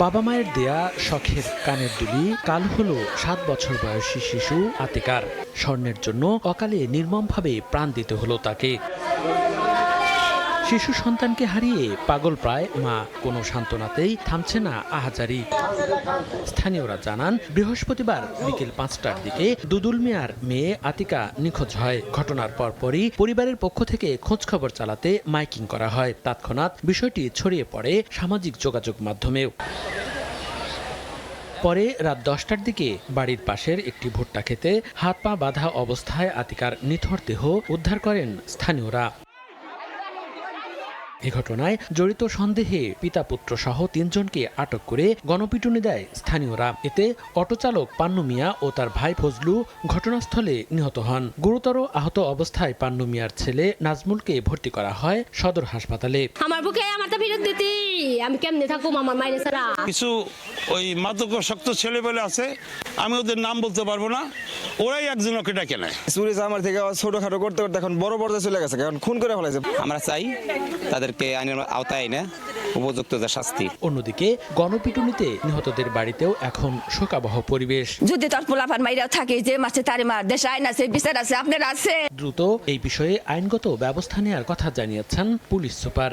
Speaker 5: বাবা মায়ের দেয়া শখের কানের দুলি কাল হলো 7 বছর বয়সী শিশু আতিকার। স্বর্ণের জন্য অকালে নির্মমভাবে প্রাণ দিতে হলো তাকে। শিশু সন্তানকে হারিয়ে পাগল প্রায় মা, কোনো সান্ত্বনাতেই থামছে না আহাজারি। স্থানীয়রা জানান, বৃহস্পতিবার বিকেল 5টার দিকে দুদুল মিয়ার মেয়ে আতিকা নিখোঁজ হয়। ঘটনার পরপরই পরিবারের পক্ষ থেকে খোঁজখবর চালাতে মাইকিং করা হয়। তৎক্ষণাৎ বিষয়টি ছড়িয়ে পড়ে সামাজিক যোগাযোগ মাধ্যমেও। পরে রাত 10টার দিকে বাড়ির পাশের একটি ভুট্টা খেতে হাত পা বাঁধা অবস্থায় আতিকার নিথর দেহ উদ্ধার করেন স্থানীয়রা। এ ঘটনায় জড়িত সন্দেহে পিতা পুত্র সহ 3 জনকে আটক করে গণপিটুনি দেয় স্থানীয়রা। এতে অটোচালক পান্নু মিয়া ও তার ভাই ফজলু ঘটনাস্থলে নিহত হন। গুরুতর আহত অবস্থায় পান্নু মিয়ার ছেলে নাজমুলকে ভর্তি করা হয় সদর হাসপাতালে।
Speaker 6: আমার বুকে আমারটা ফিরত দিতি, আমি কেমনে থাকুম আমার মায়ের ছাড়া।
Speaker 7: কিছু ওই মাদকাসক্ত ছেলেবেলে আছে, আমি ওদের নাম বলতে পারবো না, ওরাই একজনকে ডেকে নেয়।
Speaker 9: চুরি আমার থেকে ছোটখাটো করতে করতে এখন বড় পর্যায়ে চলে গেছে, এখন খুন করে ফেলাইছে। আমরা চাই তাদেরকে আইনের আওতায় এনে উপযুক্ত শাস্তি।
Speaker 5: অন্যদিকে গণপিটুনিতে নিহতদের বাড়িতেও এখন শোকাবহ পরিবেশ।
Speaker 6: যদি তোর পোলাপান মাইরাও থাকে, যে মাছে তারে মার, দেশে আইন আছে, বিচার আছে, আপনার আছে।
Speaker 5: দ্রুত এই বিষয়ে আইনগত ব্যবস্থা নেওয়ার কথা জানিয়েছেন পুলিশ সুপার।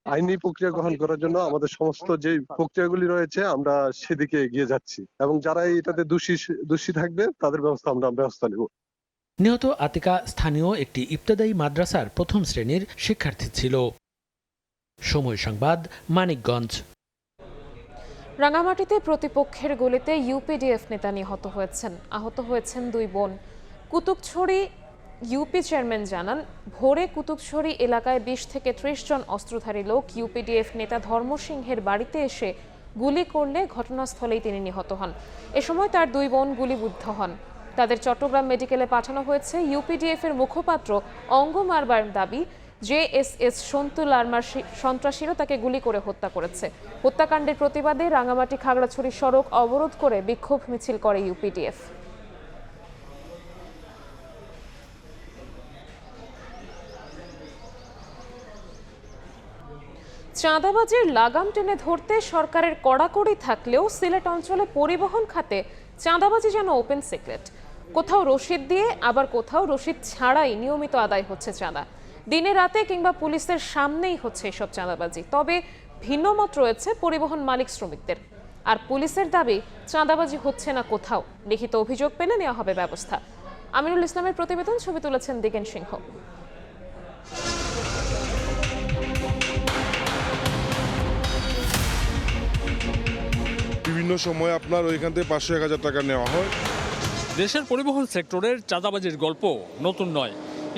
Speaker 13: আইনি প্রক্রিয়া গ্রহণ করার জন্য আমাদের সমস্ত যে প্রক্রিয়াগুলি রয়েছে আমরা সেদিকে এগিয়ে যাচ্ছি এবং যারা এটাতে দোষী থাকবে তাদের ব্যবস্থা নেব।
Speaker 5: নিহত আতিকা স্থানীয় একটি ইবতেদায়ী মাদ্রাসার 1ম শ্রেণীর শিক্ষার্থী ছিল। সময় সংবাদ, মানিকগঞ্জ।
Speaker 1: রাঙামাটিতে প্রতিপক্ষের গুলিতে ইউপিডিএফ নেতা নিহত হয়েছেন। আহত হয়েছেন 2 বোন। কুতুবছড়ি ইউপি চেয়ারম্যান জানান, ভোরে কুতুবছড়ি এলাকায় 20 থেকে 30 জন অস্ত্রধারী লোক ইউপিডিএফ নেতা ধর্মসিংহের বাড়িতে এসে গুলি করলে ঘটনাস্থলেই তিনি নিহত হন। এ সময় তার 2 বোন গুলিবিদ্ধ হন। তাদের চট্টগ্রাম মেডিকেলে পাঠানো হয়েছে। ইউপিডিএফ এর মুখপাত্র অঙ্গ মারবার দাবি, জেএসএস সন্তুল আর্মার সন্ত্রাসীরা তাকে গুলি করে হত্যা করেছে। হত্যাকাণ্ডের প্রতিবাদে রাঙামাটি খাগড়াছড়ি সড়ক অবরোধ করে বিক্ষোভ মিছিল করে ইউপিডিএফ। চাঁদাবাজির লাগাম টেনে ধরতে সরকারের কড়াকড়ি থাকলেও সিলেট অঞ্চলে পরিবহন খাতে চাঁদাবাজি যেন ওপেন সিক্রেট। কোথাও রসিদ দিয়ে আবার কোথাও রসিদ ছাড়াই নিয়মিত আদায় হচ্ছে চাঁদা। দিনে রাতে কিংবা পুলিশের সামনেই হচ্ছে এসব চাঁদাবাজি। তবে ভিন্ন মত রয়েছে পরিবহন মালিক শ্রমিকদের। আর পুলিশের দাবি, চাঁদাবাজি হচ্ছে না কোথাও, লিখিত অভিযোগ পেলে নেওয়া হবে ব্যবস্থা। আমিনুল ইসলামের প্রতিবেদন, ছবি তুলেছেন দিগেন সিংহ।
Speaker 10: বিভিন্ন সময় আপনার ওইখান থেকে 500-1000 টাকা নেওয়া হয়।
Speaker 26: দেশের পরিবহন সেক্টরের চাঁদাবাজির গল্প নতুন নয়।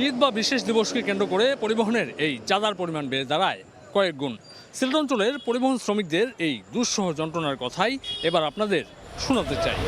Speaker 26: ঈদ বা বিশেষ দিবসকে কেন্দ্র করে পরিবহনের এই চাঁদার পরিমাণ বেড়ে দাঁড়ায় কয়েক গুণ। সিলেট অঞ্চলের পরিবহন শ্রমিকদের এই দুঃসহ যন্ত্রণার কথাই এবার আপনাদের শোনাতে চাই।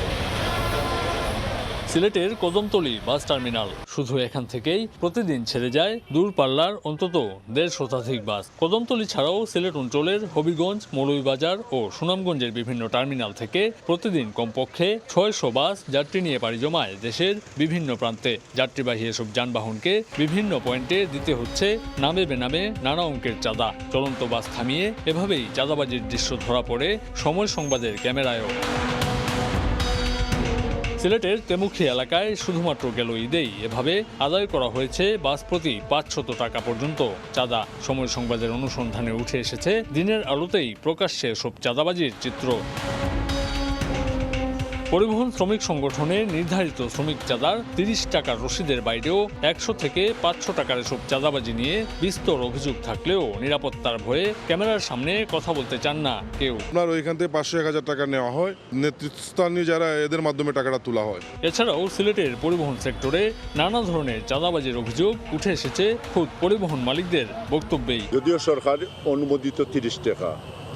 Speaker 26: সিলেটের কদমতলী বাস টার্মিনাল, শুধু এখান থেকেই প্রতিদিন ছেড়ে যায় দূরপাল্লার অন্তত 150 শতাধিক বাস। কদমতলী ছাড়াও সিলেট অঞ্চলের হবিগঞ্জ, মৌলভীবাজার ও সুনামগঞ্জের বিভিন্ন টার্মিনাল থেকে প্রতিদিন কমপক্ষে 600 বাস যাত্রী নিয়ে পাড়ি জমায় দেশের বিভিন্ন প্রান্তে। যাত্রীবাহী এসব যানবাহনকে বিভিন্ন পয়েন্টে দিতে হচ্ছে নামে বেনামে নানা অঙ্কের চাঁদা। চলন্ত বাস থামিয়ে এভাবেই চাঁদাবাজির দৃশ্য ধরা পড়ে সময় সংবাদের ক্যামেরায়ও। সিলেটের তেমুখী এলাকায় শুধুমাত্র গেল ঈদেই এভাবে আদায় করা হয়েছে বাস প্রতি 500 টাকা পর্যন্ত চাঁদা। সময় সংবাদের অনুসন্ধানে উঠে এসেছে দিনের আলোতেই প্রকাশ্যে সব চাঁদাবাজির চিত্র। পরিবহন শ্রমিক সংগঠনের নির্ধারিত শ্রমিক চাঁদার 30 টাকার রসিদের বাইরেও 100 থেকে 500 টাকার এসব চাঁদাবাজি নিয়ে বিস্তর অভিযোগ থাকলেও নিরাপত্তার ভয়ে ক্যামেরার সামনে কথা বলতে চান না কেউ।
Speaker 10: আপনার ওইখান থেকে 500-1000 টাকা নেওয়া হয়, নেতৃত্বস্থানীয় যারা এদের মাধ্যমে টাকাটা তোলা হয়।
Speaker 26: এছাড়াও সিলেটের পরিবহন সেক্টরে নানা ধরনের চাঁদাবাজির অভিযোগ উঠে এসেছে খোদ পরিবহন মালিকদের বক্তব্যেই।
Speaker 8: যদিও সরকার অনুমোদিত 30 টাকা,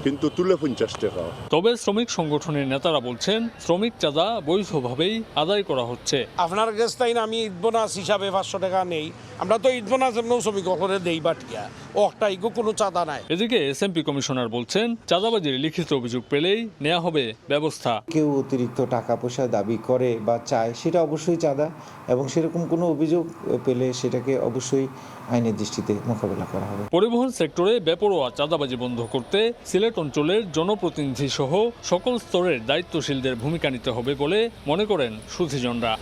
Speaker 8: কিন্তু তুলে 50 টাকা।
Speaker 26: তবে শ্রমিক সংগঠনের নেতারা বলছেন শ্রমিক চাঁদা বৈধভাবেই আদায় করা হচ্ছে।
Speaker 11: আপনার কাছ থেকে আমি ঈদ বোনাস হিসাবে 500 টাকা নেই, আমরা তো ঈদ বোনাস এমনিও শ্রমিক করে দেই, বাটিয়া ওটাই কোনো চাঁদা নাই।
Speaker 26: এদিকে এসএমপি কমিশনার বলছেন চাঁদাবাজির লিখিত অভিযোগ পেলেই নেওয়া হবে ব্যবস্থা।
Speaker 12: কেউ অতিরিক্ত টাকা পয়সা দাবি করে বা চায় সেটা অবশ্যই চাঁদা, এবং সেরকম কোনো অভিযোগ পেলে সেটাকে অবশ্যই আইনের দৃষ্টিতে মোকাবেলা করা হবে।
Speaker 26: পরিবহন সেক্টরে বেপরোয়া চাঁদাবাজি বন্ধ করতে সিলেট অঞ্চলের জনপ্রতিনিধি সহ সকল স্তরের দায়িত্বশীলদের ভূমিকা নিতে হবে বলে মনে করেন সুধীজনরা।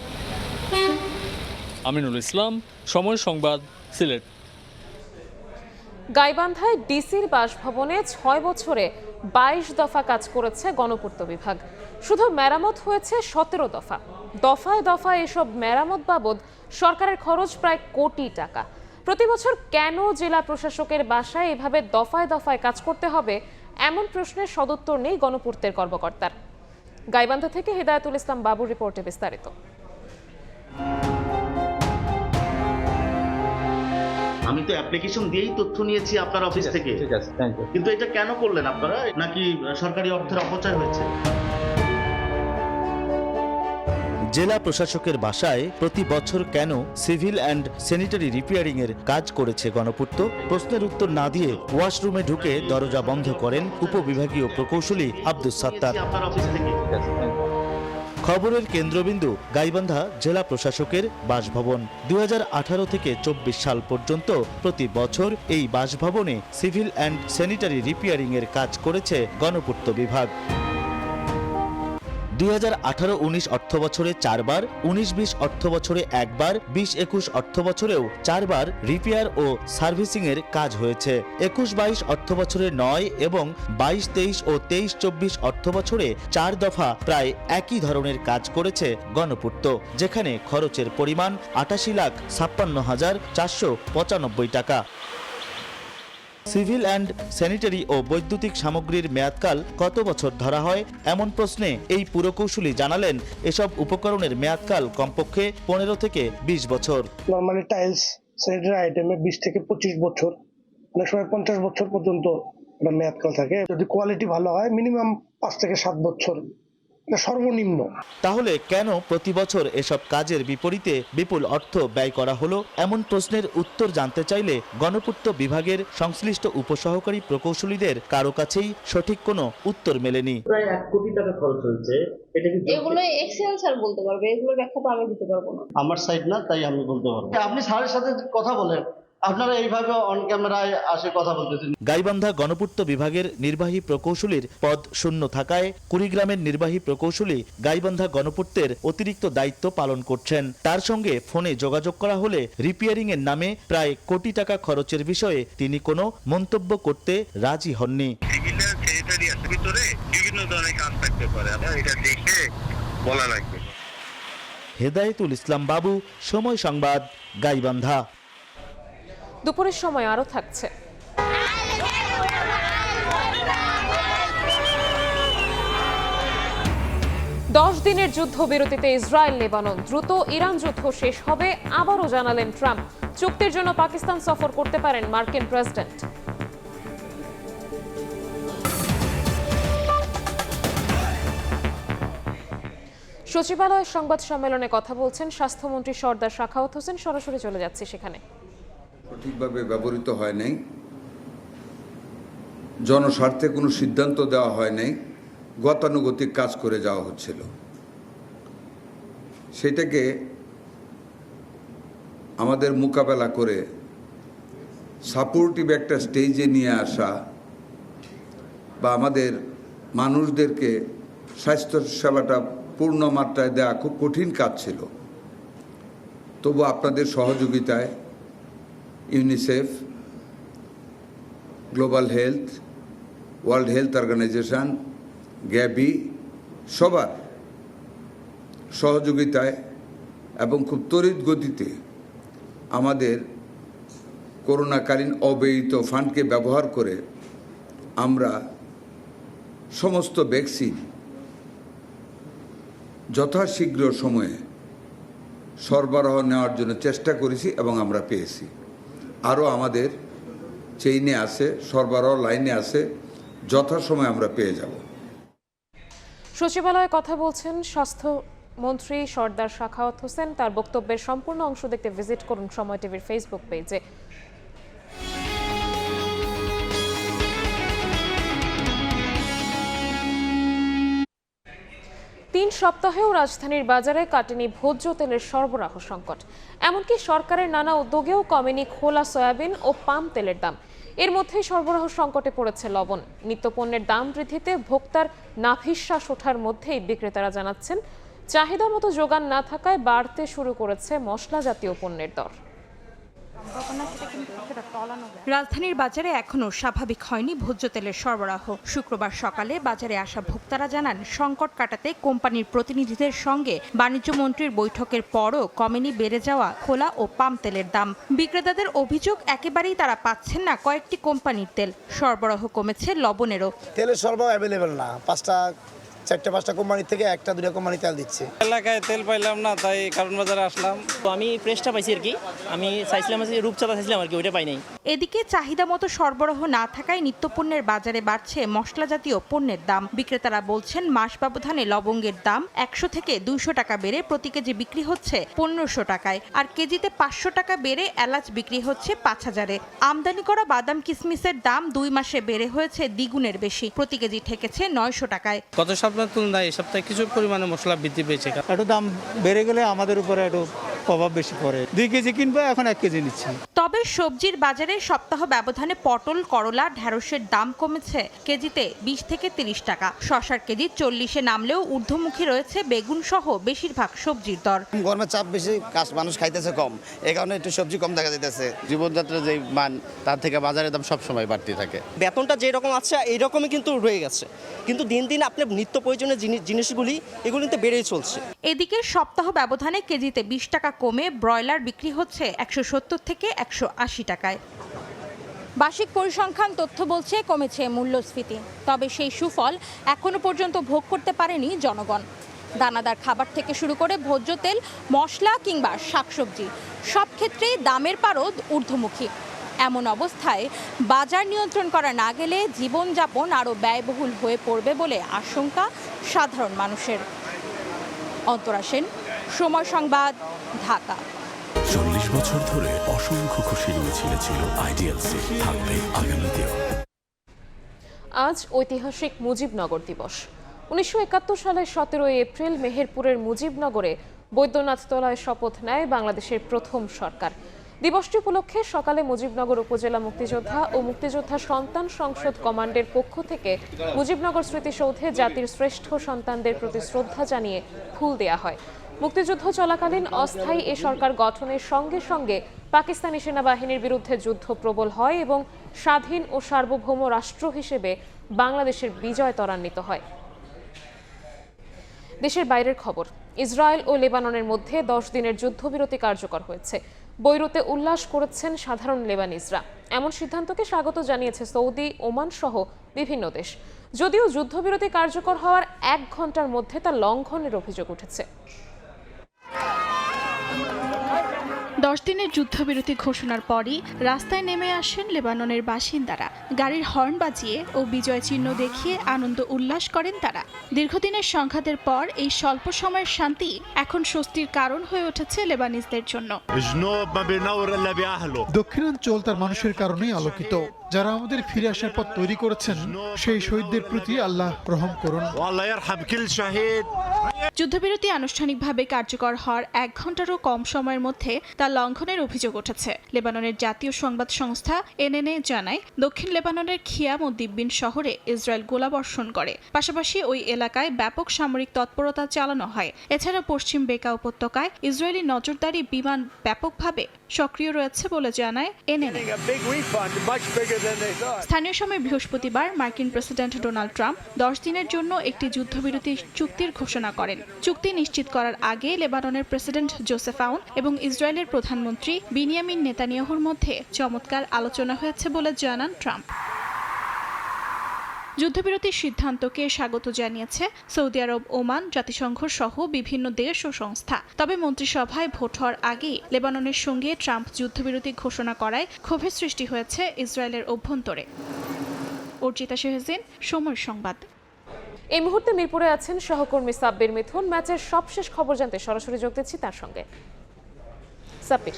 Speaker 26: আমিনুল ইসলাম, সময় সংবাদ, সিলেট।
Speaker 1: গাইবান্ধায় ডিসির বাসভবনে 6 বছরে 22 দফা কাজ করেছে গণপূর্ত বিভাগ। শুধু মেরামত হয়েছে 17 দফা। দফায় দফায় এসব মেরামত বাবদ সরকারের খরচ প্রায় কোটি টাকা। প্রতি বছর কেন জেলা প্রশাসকের বাসায় এভাবে দফায় দফায় কাজ করতে হবে, এমন প্রশ্নের সদুত্তর নেই গণপূর্তের কর্মকর্তার। গাইবান্ধা থেকে হিদায়াতুল ইসলাম বাবুর রিপোর্টে বিস্তারিত।
Speaker 14: আমি তো অ্যাপ্লিকেশন দিয়েই তথ্য নিয়েছি আপনার অফিস থেকে, কিন্তু এটা কেন করলেন আপনারা? নাকি সরকারি অর্থের অপচয় হয়েছে?
Speaker 15: জেলা প্রশাসকের বাসায় প্রতি বছর কেন সিভিল অ্যান্ড স্যানিটারি রিপেয়ারিং এর কাজ করেছে গণপূর্ত? প্রশ্নের উত্তর না দিয়ে ওয়াশরুমে ঢুকে দরজা বন্ধ করেন উপবিভাগীয় প্রকৌশলী আব্দুস সাত্তার। খবরের কেন্দ্রবিন্দু গাইবান্ধা জেলা প্রশাসকের বাসভবন। 2018 থেকে 24 সাল পর্যন্ত প্রতি বছর এই বাসভবনে সিভিল অ্যান্ড স্যানিটারি রিপেয়ারিং এর কাজ করেছে গণপূর্ত বিভাগ। 2018-19 অর্থ বছরে 4 বার, 19-20 অর্থ বছরে 1 বার, 20-21 অর্থ বছরেও 4 বার রিপেয়ার ও সার্ভিসিং এর কাজ হয়েছে। 21-22 অর্থ বছরে 9 এবং 22-23 ও 23-24 অর্থ বছরে 4 দফা প্রায় একই ধরনের কাজ করেছে গণপূর্ত, যেখানে খরচের পরিমাণ 88,56,495 টাকা। সিভিল অ্যান্ড স্যানিটারি ও বৈদ্যুতিক সামগ্রীর মেয়াদকাল কত বছর ধরা হয়, এমন প্রশ্নে এই পুরকৌশলী জানালেন এসব উপকরণের মেয়াদকাল কমপক্ষে 15 থেকে 20 বছর।
Speaker 17: নরমালি টাইলস স্যানিটারি আইটেমে 20 থেকে 25 বছর, অনেক সময় 50 বছর পর্যন্ত মেয়াদকাল থাকে। যদি কোয়ালিটি ভালো হয় মিনিমাম 5 থেকে 7 বছর সর্বনিম্ন।
Speaker 15: তাহলে কেন প্রতি বছর এসব কাজের বিপরীতে বিপুল অর্থ ব্যয় করা হলো, এমন প্রশ্নের উত্তর জানতে চাইলে গণপূর্ত বিভাগের সংশ্লিষ্ট উপসহকারী প্রকৌশলীদের কারো কাছেই সঠিক কোনো উত্তর মেলেনি।
Speaker 14: প্রায় 1 কোটি টাকা খরচ হয়েছে, এটা কি
Speaker 19: এগুলো এক্সেল স্যার বলতে পারবে, এগুলোর ব্যাখ্যা তো আমি দিতে পারবো না।
Speaker 14: আমার সাইড না, তাই আমি বলতে পারবো। আপনি স্যারের সাথে কথা বলেন, আপনারা এইভাবে অন ক্যামেরায় আসে কথা বলতেছেন।
Speaker 15: গাইবান্ধা গণপূর্ত বিভাগের নির্বাহী প্রকৌশলীর পদ শূন্য থাকায় কুড়িগ্রামের নির্বাহী প্রকৌশলী গাইবান্ধা গণপূর্তের অতিরিক্ত দায়িত্ব পালন করছেন। তার সঙ্গে ফোনে যোগাযোগ করা হলে রিপেয়ারিং এর নামে প্রায় কোটি টাকা খরচের বিষয়ে তিনি কোনো মন্তব্য করতে রাজি হননি। হেদায়েতুল ইসলাম বাবু, সময় সংবাদ, গাইবান্ধা।
Speaker 1: দুপুরের সময় আরো থাকছে। 10 দিনের যুদ্ধবিরতিতে ইসরায়েল লেবানন, দ্রুত ইরান যুদ্ধ শেষ হবে আবারও জানালেন ট্রাম্প। চুক্তির জন্য পাকিস্তান সফর করতে পারেন মার্কিন প্রেসিডেন্ট। সচিবালয়ের সংবাদ সম্মেলনে কথা বলছেন স্বাস্থ্যমন্ত্রী সরদার শাখাওয়াত হোসেন। সরাসরি চলে যাচ্ছে সেখানে।
Speaker 27: সঠিকভাবে ব্যবহৃত হয় নাই, জনস্বার্থে কোনো সিদ্ধান্ত দেওয়া হয় নাই, গতানুগতিক কাজ করে যাওয়া হচ্ছিল। সেটাকে আমাদের মোকাবেলা করে সাপোর্টিভ একটা স্টেজে নিয়ে আসা বা আমাদের মানুষদেরকে স্বাস্থ্য সেবাটা পূর্ণ মাত্রায় দেওয়া খুব কঠিন কাজ ছিল। তবু আপনাদের সহযোগিতায় UNICEF, global health, world health organization, Gavi সবার সহযোগিতায় এবং খুব তড়িৎ গতিতে আমাদের করোনাকালীন অব্যয়িত ফান্ডকে ব্যবহার করে আমরা সমস্ত ভ্যাকসিন যথাশীঘ্র সময়ে সরবরাহ নেওয়ার জন্য চেষ্টা করেছি এবং আমরা পেয়েছি। আরও আমাদের চেইনে আছে, সরবরাহ লাইনে আছে, যথাসময়ে আমরা পেয়ে যাব।
Speaker 1: সচিবালয়ে কথা বলছেন স্বাস্থ্যমন্ত্রী সর্দার সাখাওয়াত হোসেন। তার বক্তব্যের সম্পূর্ণ অংশ দেখতে ভিজিট করুন সময় টিভির ফেসবুক পেজে। 3 সপ্তাহেও রাজধানীর বাজারে কাটেনি ভোজ্য তেলের সরবরাহ সংকট। এমনকি সরকারের নানা উদ্যোগেও কমেনি খোলা সয়াবিন ও পাম তেলের দাম। এর মধ্যেই সরবরাহ সংকটে পড়েছে লবণ। নিত্যপণ্যের দাম বৃদ্ধিতে ভোক্তার নাভিশ্বাস ওঠার মধ্যেই বিক্রেতারা জানাচ্ছেন, চাহিদা মতো যোগান না থাকায় বাড়তে শুরু করেছে মশলা জাতীয় পণ্যের দর।
Speaker 3: রাজধানীর বাজারে এখনো স্বাভাবিক হয়নি ভোজ্য তেলের সরবরাহ। শুক্রবার সকালে বাজারে আসা ভোক্তারা জানান, সংকট কাটাতে কোম্পানির প্রতিনিধিদের সঙ্গে বাণিজ্য মন্ত্রীর বৈঠকের পরও কমেনি বেড়ে যাওয়া খোলা ও পাম তেলের দাম। বিক্রেতাদের অভিযোগ, একেবারেই তারা পাচ্ছেন না কয়েকটি কোম্পানির তেল। সরবরাহ কমেছে লবণেরও।
Speaker 16: তেলের সরবরাহ অ্যাভেলেবেল না, 4-5টা কোম্পানি থেকে 1-2 কোম্পানি তেল দিচ্ছে।
Speaker 18: এলাকায় তেল পাইলাম না, তাই কারণ বাজারে আসলাম। তো আমি প্রেসটা পাইছি আর কি, আমি চাইছিলাম রূপচাঁদা চাইছিলাম আর কি, ওইটা পাই নাই।
Speaker 3: এদিকে চাহিদা মতো সরবরাহ না থাকায় নিত্যপণ্যের বাজারে বাড়ছে মশলা জাতীয় পণ্যের দাম। বিক্রেতারা বলছেন, মাস ব্যবধানে লবঙ্গের দাম 100 থেকে 200 টাকা বেড়ে প্রতি কেজি বিক্রি হচ্ছে 1500 টাকায়, আর কেজিতে 500 টাকা বেড়ে এলাচ বিক্রি হচ্ছে 5000-এ। আমদানি করা বাদাম কিশমিশের দাম 2 মাসে বেড়ে হয়েছে দ্বিগুণের বেশি, প্রতি কেজি ঠেকেছে 900 টাকায়।
Speaker 18: গত সপ্তাহের তুলনায় এই সপ্তাহে কিছু পরিমাণে মশলা বৃদ্ধি পেয়েছে।
Speaker 16: একটু দাম বেড়ে গেলে আমাদের উপরে একটু প্রভাব বেশি পড়ে। 2 কেজি কিনবো, এখন 1 কেজি নিচ্ছি।
Speaker 3: তবে সবজির বাজারে সপ্তাহ ব্যবধানে পটল, করলা, ঢেঁড়সের দাম কমেছে কেজিতে 20 থেকে 30 টাকা। শসার কেজি 40-এ নামলেও ঊর্ধ্বমুখী রয়েছে বেগুন সহ বেশিরভাগ সবজির দর।
Speaker 16: গরমের চাপ বেশি, মানুষ খাইতেছে কম, এই কারণে একটু সবজি কম দেখা যাইতেছে। জীবনযাত্রার যে মান, তার থেকে বাজারের দাম সবসময় বাড়তে থাকে।
Speaker 18: বেতনটা যেরকম আছে এইরকমই কিন্তু রয়ে গেছে, কিন্তু দিন দিন আপনার নিত্য প্রয়োজনীয় জিনিসগুলি এগুলো কিন্তু বেড়েই চলছে।
Speaker 3: এদিকে সপ্তাহ ব্যবধানে কেজিতে 20 টাকা কমে ব্রয়লার বিক্রি হচ্ছে 170 থেকে 180 টাকায়। বার্ষিক পরিসংখ্যান তথ্য বলছে কমেছে মূল্যস্ফীতি, তবে সেই সুফল এখনো পর্যন্ত ভোগ করতে পারেনি জনগণ। দানাদার খাবার থেকে শুরু করে ভোজ্য তেল, মশলা কিংবা শাকসবজি, সব ক্ষেত্রেই দামের পারদ ঊর্ধ্বমুখী। এমন অবস্থায় বাজার নিয়ন্ত্রণ করা না গেলে জীবনযাপন আরও ব্যয়বহুল হয়ে পড়বে বলে আশঙ্কা সাধারণ মানুষের। অন্তরা সেন, সময় সংবাদ, ঢাকা।
Speaker 20: 40 বছর ধরে অসংখ্য খুশির মিছিল ছিল আইডিয়ালসে, থাকবে আগামীতেও।
Speaker 1: আজ ঐতিহাসিক মুজিবনগর দিবস। 1971 সালের 17 এপ্রিল মেহেরপুরের মুজিবনগরে বৈদ্যনাথতলায় শপথ নেয় বাংলাদেশের প্রথম সরকার। দিবসটি উপলক্ষে সকালে মুজিবনগর উপজেলা মুক্তিযোদ্ধা ও মুক্তিযোদ্ধা সন্তান সংসদ কমান্ডের পক্ষ থেকে মুজিবনগর স্মৃতিসৌধে জাতির শ্রেষ্ঠ সন্তানদের প্রতি শ্রদ্ধা জানিয়ে ফুল দেয়া হয়। মুক্তিযুদ্ধ চলাকালীন অস্থায়ী এ সরকার গঠনের সঙ্গে সঙ্গে পাকিস্তানি সেনাবাহিনীর বিরুদ্ধে যুদ্ধ প্রবল হয় এবং স্বাধীন ও সার্বভৌম রাষ্ট্র হিসেবে বাংলাদেশের বিজয় ত্বরান্বিত হয়। দেশের বাইরের খবর। ইসরায়েল ও লেবাননের মধ্যে 10 দিনের যুদ্ধবিরতি কার্যকর হয়েছে। বৈরুতে উল্লাস করেছেন সাধারণ লেবানিজরা। এমন সিদ্ধান্তকে স্বাগত জানিয়েছে সৌদি, ওমান সহ বিভিন্ন দেশ। যদিও যুদ্ধবিরতি কার্যকর হওয়ার 1 ঘন্টার মধ্যে তা লঙ্ঘনের অভিযোগ উঠেছে।
Speaker 21: 10 দিনের যুদ্ধবিরতি ঘোষণার পরই রাস্তায় নেমে আসেন লেবাননের বাসিন্দারা। গাড়ির হর্ন বাজিয়ে ও বিজয় চিহ্ন দেখিয়ে আনন্দ উল্লাস করেন তারা। দীর্ঘদিনের সংঘাতের পর এই স্বল্প সময়ের শান্তি এখন স্বস্তির কারণ হয়ে উঠেছে লেবানিজদের জন্য।
Speaker 22: দক্ষিণাঞ্চল তার মানুষের কারণেই আলোকিত।
Speaker 2: যারা আমাদের ফিরে আসার পথ তৈরি করেছেন সেই শহীদদের প্রতি আল্লাহ রহম করুন।
Speaker 21: যুদ্ধবিরতি আনুষ্ঠানিকভাবে কার্যকর হওয়ার 1 ঘণ্টারও কম সময়ের মধ্যে তা লঙ্ঘনের অভিযোগ উঠেছে। লেবাননের জাতীয় সংবাদ সংস্থা এনএনএ জানায়, দক্ষিণ লেবাননের খিয়াম ও দিব্বিন শহরে ইসরায়েল গোলাবর্ষণ করে। পাশাপাশি ওই এলাকায় ব্যাপক সামরিক তৎপরতা চালানো হয়। এছাড়া পশ্চিম বেকা উপত্যকায় ইসরায়েলি নজরদারি বিমান ব্যাপকভাবে সক্রিয় রয়েছে বলে জানায় এনএনএ। স্থানীয় সময় বৃহস্পতিবার মার্কিন প্রেসিডেন্ট ডোনাল্ড ট্রাম্প 10 দিনের জন্য একটি যুদ্ধবিরতি চুক্তির ঘোষণা করেন। চুক্তি নিশ্চিত করার আগে লেবাননের প্রেসিডেন্ট জোসেফ আউন এবং ইসরায়েলের প্রধানমন্ত্রী বিনিয়ামিন নেতানিয়াহুর মধ্যে চমৎকার আলোচনা হয়েছে বলে জানান ট্রাম্প। যুদ্ধবিরতির সিদ্ধান্তকে স্বাগত জানিয়েছে সৌদি আরব, ওমান, জাতিসংঘ সহ বিভিন্ন দেশ ও সংস্থা। তবে মন্ত্রিসভায় ভোট হওয়ার আগেই লেবাননের সঙ্গে ট্রাম্প যুদ্ধবিরতি ঘোষণা করায় ক্ষোভের সৃষ্টি হয়েছে ইসরায়েলের অভ্যন্তরে। অর্জিতা শেহজিন, সময় সংবাদ।
Speaker 1: এই মুহূর্তে মিরপুরে আছেন সহকর্মী সাব্বির মিথুন। ম্যাচের সবশেষ খবর জানতে সরাসরি যোগ দিচ্ছি তার সঙ্গে। সাব্বির,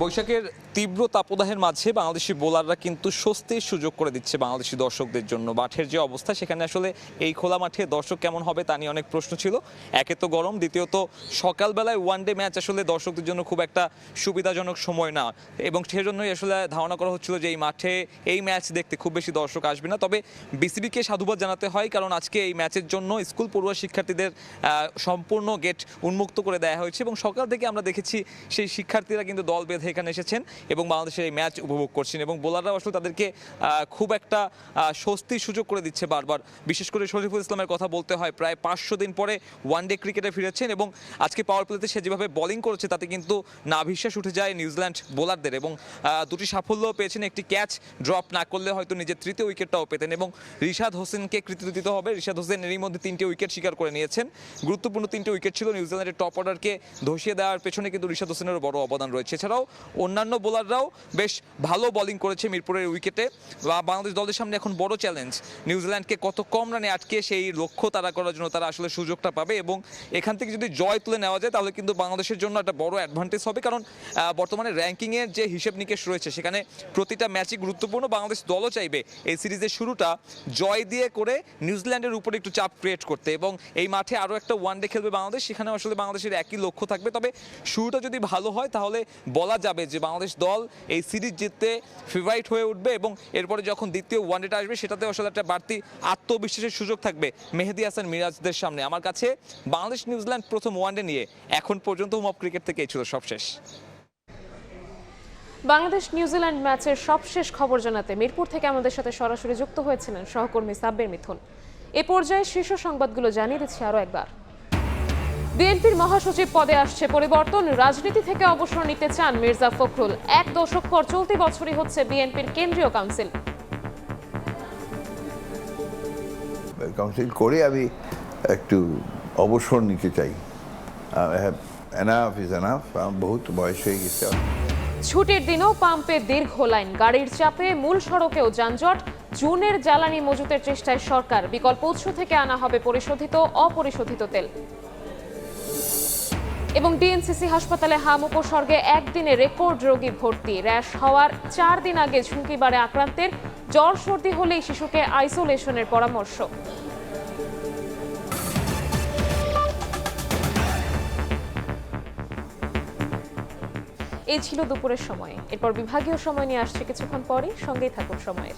Speaker 4: বৈশাখের তীব্র তাপদাহের মাঝে বাংলাদেশি বোলাররা কিন্তু স্বস্তির সুযোগ করে দিচ্ছে বাংলাদেশি দর্শকদের জন্য। মাঠের যে অবস্থা, সেখানে আসলে এই খোলা মাঠে দর্শক কেমন হবে তা নিয়ে অনেক প্রশ্ন ছিল। একে তো গরম, দ্বিতীয়ত সকালবেলায় ওয়ানডে ম্যাচ আসলে দর্শকদের জন্য খুব একটা সুবিধাজনক সময় না, এবং সেজন্যই আসলে ধারণা করা হচ্ছিল যে এই মাঠে এই ম্যাচ দেখতে খুব বেশি দর্শক আসবে না। তবে বিসিবিকে সাধুবাদ জানাতে হয়, কারণ আজকে এই ম্যাচের জন্য স্কুল পড়ুয়া শিক্ষার্থীদের সম্পূর্ণ গেট উন্মুক্ত করে দেওয়া হয়েছে, এবং সকাল থেকে আমরা দেখেছি সেই শিক্ষার্থীরা কিন্তু দল বেঁধে এখানে এসেছেন এবং বাংলাদেশের এই ম্যাচ উপভোগ করছেন, এবং বোলাররাও আসলে তাদেরকে খুব একটা স্বস্তির সুযোগ করে দিচ্ছে বারবার। বিশেষ করে শরীফুল ইসলামের কথা বলতে হয়, প্রায় 500 দিন পরে ওয়ানডে ক্রিকেটে ফিরেছেন, এবং আজকে পাওয়ার প্লেতে সে যেভাবে বোলিং করেছে তাতে কিন্তু নাভিশ্বাস উঠে যায় নিউজিল্যান্ড বোলারদের, এবং দুটি সাফল্য পেয়েছেন। একটি ক্যাচ ড্রপ না করলে হয়তো নিজের তৃতীয় উইকেটটাও পেতেন, এবং রিশাদ হোসেনকে কৃতিত্ব দিতে হবে। রিশাদ হোসেন এরই মধ্যে 3টে উইকেট শিকার করে নিয়েছেন। গুরুত্বপূর্ণ 3টে উইকেট ছিল। নিউজিল্যান্ডের টপ অর্ডারকে ধসিয়ে দেওয়ার পেছনে কিন্তু রিশাদ হোসেনের বড় অবদান রয়েছে। এছাড়াও অন্যান্য বোলাররাও বেশ ভালো বোলিং করেছে মিরপুরের উইকেটে। বাংলাদেশ দলের সামনে এখন বড় চ্যালেঞ্জ, নিউজিল্যান্ডকে কত কম রানে আটকে সেই লক্ষ্য তারা করার জন্য তারা আসলে সুযোগটা পাবে, এবং এখান থেকে যদি জয় তুলে নেওয়া যায় তাহলে কিন্তু বাংলাদেশের জন্য একটা বড় অ্যাডভান্টেজ হবে। কারণ বর্তমানে র্যাঙ্কিংয়ের যে হিসেব নিকেশ রয়েছে, সেখানে প্রতিটা ম্যাচই গুরুত্বপূর্ণ। বাংলাদেশ দলও চাইবে এই সিরিজের শুরুটা জয় দিয়ে করে নিউজিল্যান্ডের উপরে একটু চাপ ক্রিয়েট করতে, এবং এই মাঠে আরও একটা ওয়ানডে খেলবে বাংলাদেশ, সেখানে আসলে বাংলাদেশের একই লক্ষ্য থাকবে। তবে শুরুটা যদি ভালো হয় তাহলে বলা যাবে যে বাংলাদেশ দল এই সিরিজ জিততে ফেভারিট হয়ে উঠবে, এবং এরপরে যখন দ্বিতীয় ওয়ানডেটা আসবে সেটাতে আসলে একটা বাড়তি আত্মবিশ্বাসের সুযোগ থাকবে মেহেদী হাসান মিরাজদের সামনে। আমার কাছে বাংলাদেশ নিউজিল্যান্ড প্রথম ওয়ানডে নিয়ে এখন পর্যন্ত হোম অফ ক্রিকেট থেকে এই ছিল সবশেষ।
Speaker 1: বাংলাদেশ নিউজিল্যান্ড ম্যাচের সবশেষ খবর জানাতে মিরপুর থেকে আমাদের সাথে সরাসরি যুক্ত হয়েছিলেন সহকর্মী সাব্বির মিথুন। এ পর্যায়ে শীর্ষ সংবাদগুলো জানিয়ে দিচ্ছি আরও একবার। বিএনপির মহাসচিব পদে আসছে পরিবর্তন, রাজনীতি থেকে অবসর নিতে চান মির্জা ফখরুল। 1 দশক পর চলতি বছরই হচ্ছে বিএনপির কেন্দ্রীয় কাউন্সিল।
Speaker 7: কাউন্সিল করে আমি একটু অবসর নিতে চাই। এনাফ ইজ এনাফ, বহুত বয়স হয়ে গেছে।
Speaker 1: ছুটির দিনেও পাম্পে দীর্ঘ লাইন, গাড়ির চাপে মূল সড়কেও যানজট। জুনের জ্বালানি মজুতের চেষ্টায় সরকার, বিকল্প উৎস থেকে আনা হবে পরিশোধিত অপরিশোধিত তেল। এবং ডিএনসিসি হাসপাতালে হাম উপসর্গে একদিনে রেকর্ড রোগী ভর্তি। র্যাশ হওয়ার 4 দিন আগে ঝুঁকি বাড়ে আক্রান্তের, জ্বর সর্দি হলেই শিশুকে আইসোলেশনের পরামর্শ। এই ছিল দুপুরের সময়। এরপর বিভাগীয় সময় নিয়ে আসছে কিছুক্ষণ পরে, সঙ্গেই থাকুন সময়ের।